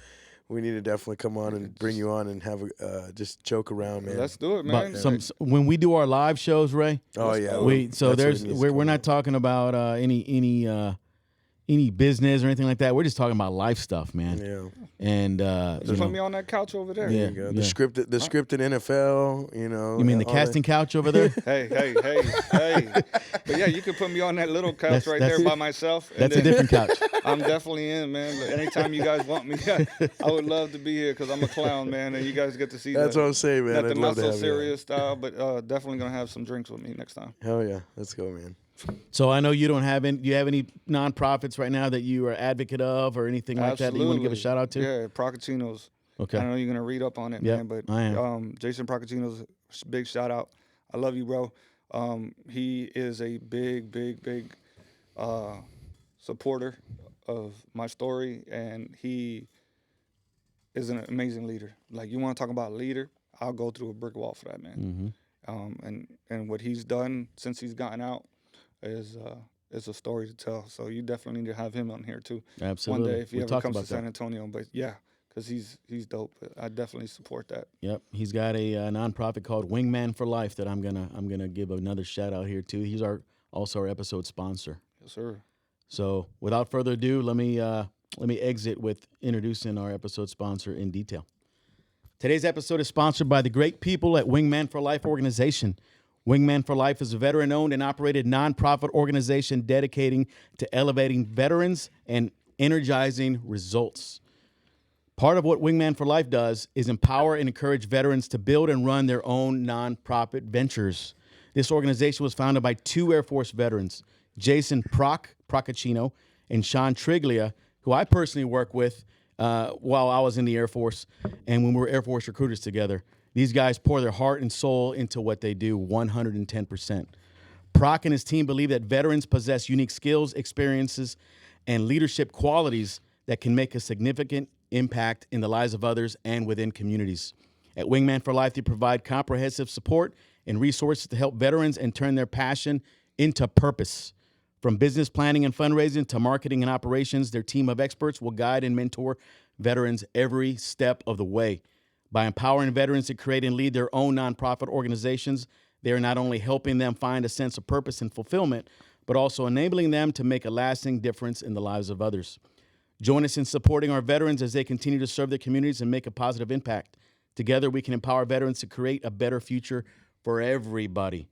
We need to definitely come on and bring you on and have just joke around, man. Let's do it, man. But when we do our live shows, Ray. Oh yeah. We're not talking about any business or anything like that. We're just talking about life stuff, man. Yeah. And just put me on that couch over there. Yeah. The scripted NFL, you know. You mean the casting couch over there? Hey. But yeah, you can put me on that little couch there by myself. That's a different couch. I'm definitely in, man. Anytime you guys want me, I would love to be here because I'm a clown, man, and you guys get to see That's what I'm saying, man. Not so serious style, but definitely going to have some drinks with me next time. Hell yeah. Let's go, man. So I know you don't have any. Do you have any nonprofits right now that you are advocate of or anything like that you want to give a shout out to? Yeah, Procacino's. Okay. I know you're gonna read up on it, man, but I am. Jason Procacino's big shout out. I love you, bro. He is a big supporter of my story, and he is an amazing leader. Like, you want to talk about a leader? I'll go through a brick wall for that, man. Mm-hmm. And what he's done since he's gotten out is a story to tell. So you definitely need to have him on here too. Absolutely. One day if he ever comes to San Antonio. But yeah, because he's dope. I definitely support that. Yep. He's got a nonprofit called Wingman for Life that I'm gonna give another shout out here too. He's also our episode sponsor. Yes, sir. So without further ado, let me exit with introducing our episode sponsor in detail. Today's episode is sponsored by the great people at Wingman for Life organization. Wingman for Life is a veteran-owned and operated nonprofit organization dedicating to elevating veterans and energizing results. Part of what Wingman for Life does is empower and encourage veterans to build and run their own nonprofit ventures. This organization was founded by two Air Force veterans, Jason Procacino and Sean Triglia, who I personally worked with while I was in the Air Force and when we were Air Force recruiters together. These guys pour their heart and soul into what they do 110%. Proc and his team believe that veterans possess unique skills, experiences, and leadership qualities that can make a significant impact in the lives of others and within communities. At Wingman for Life, they provide comprehensive support and resources to help veterans and turn their passion into purpose. From business planning and fundraising to marketing and operations, their team of experts will guide and mentor veterans every step of the way. By empowering veterans to create and lead their own nonprofit organizations, they are not only helping them find a sense of purpose and fulfillment, but also enabling them to make a lasting difference in the lives of others. Join us in supporting our veterans as they continue to serve their communities and make a positive impact. Together, we can empower veterans to create a better future for everybody.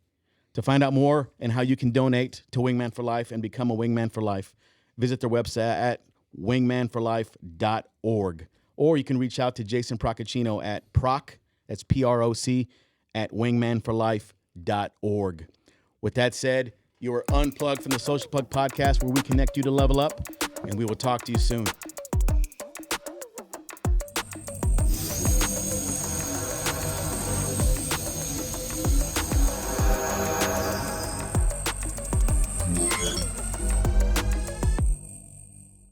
To find out more and how you can donate to Wingman for Life and become a Wingman for Life, visit their website at wingmanforlife.org. Or you can reach out to Jason Procacino at proc, that's P-R-O-C, at wingmanforlife.org. With that said, you are unplugged from the Social Plug Podcast, where we connect you to level up, and we will talk to you soon.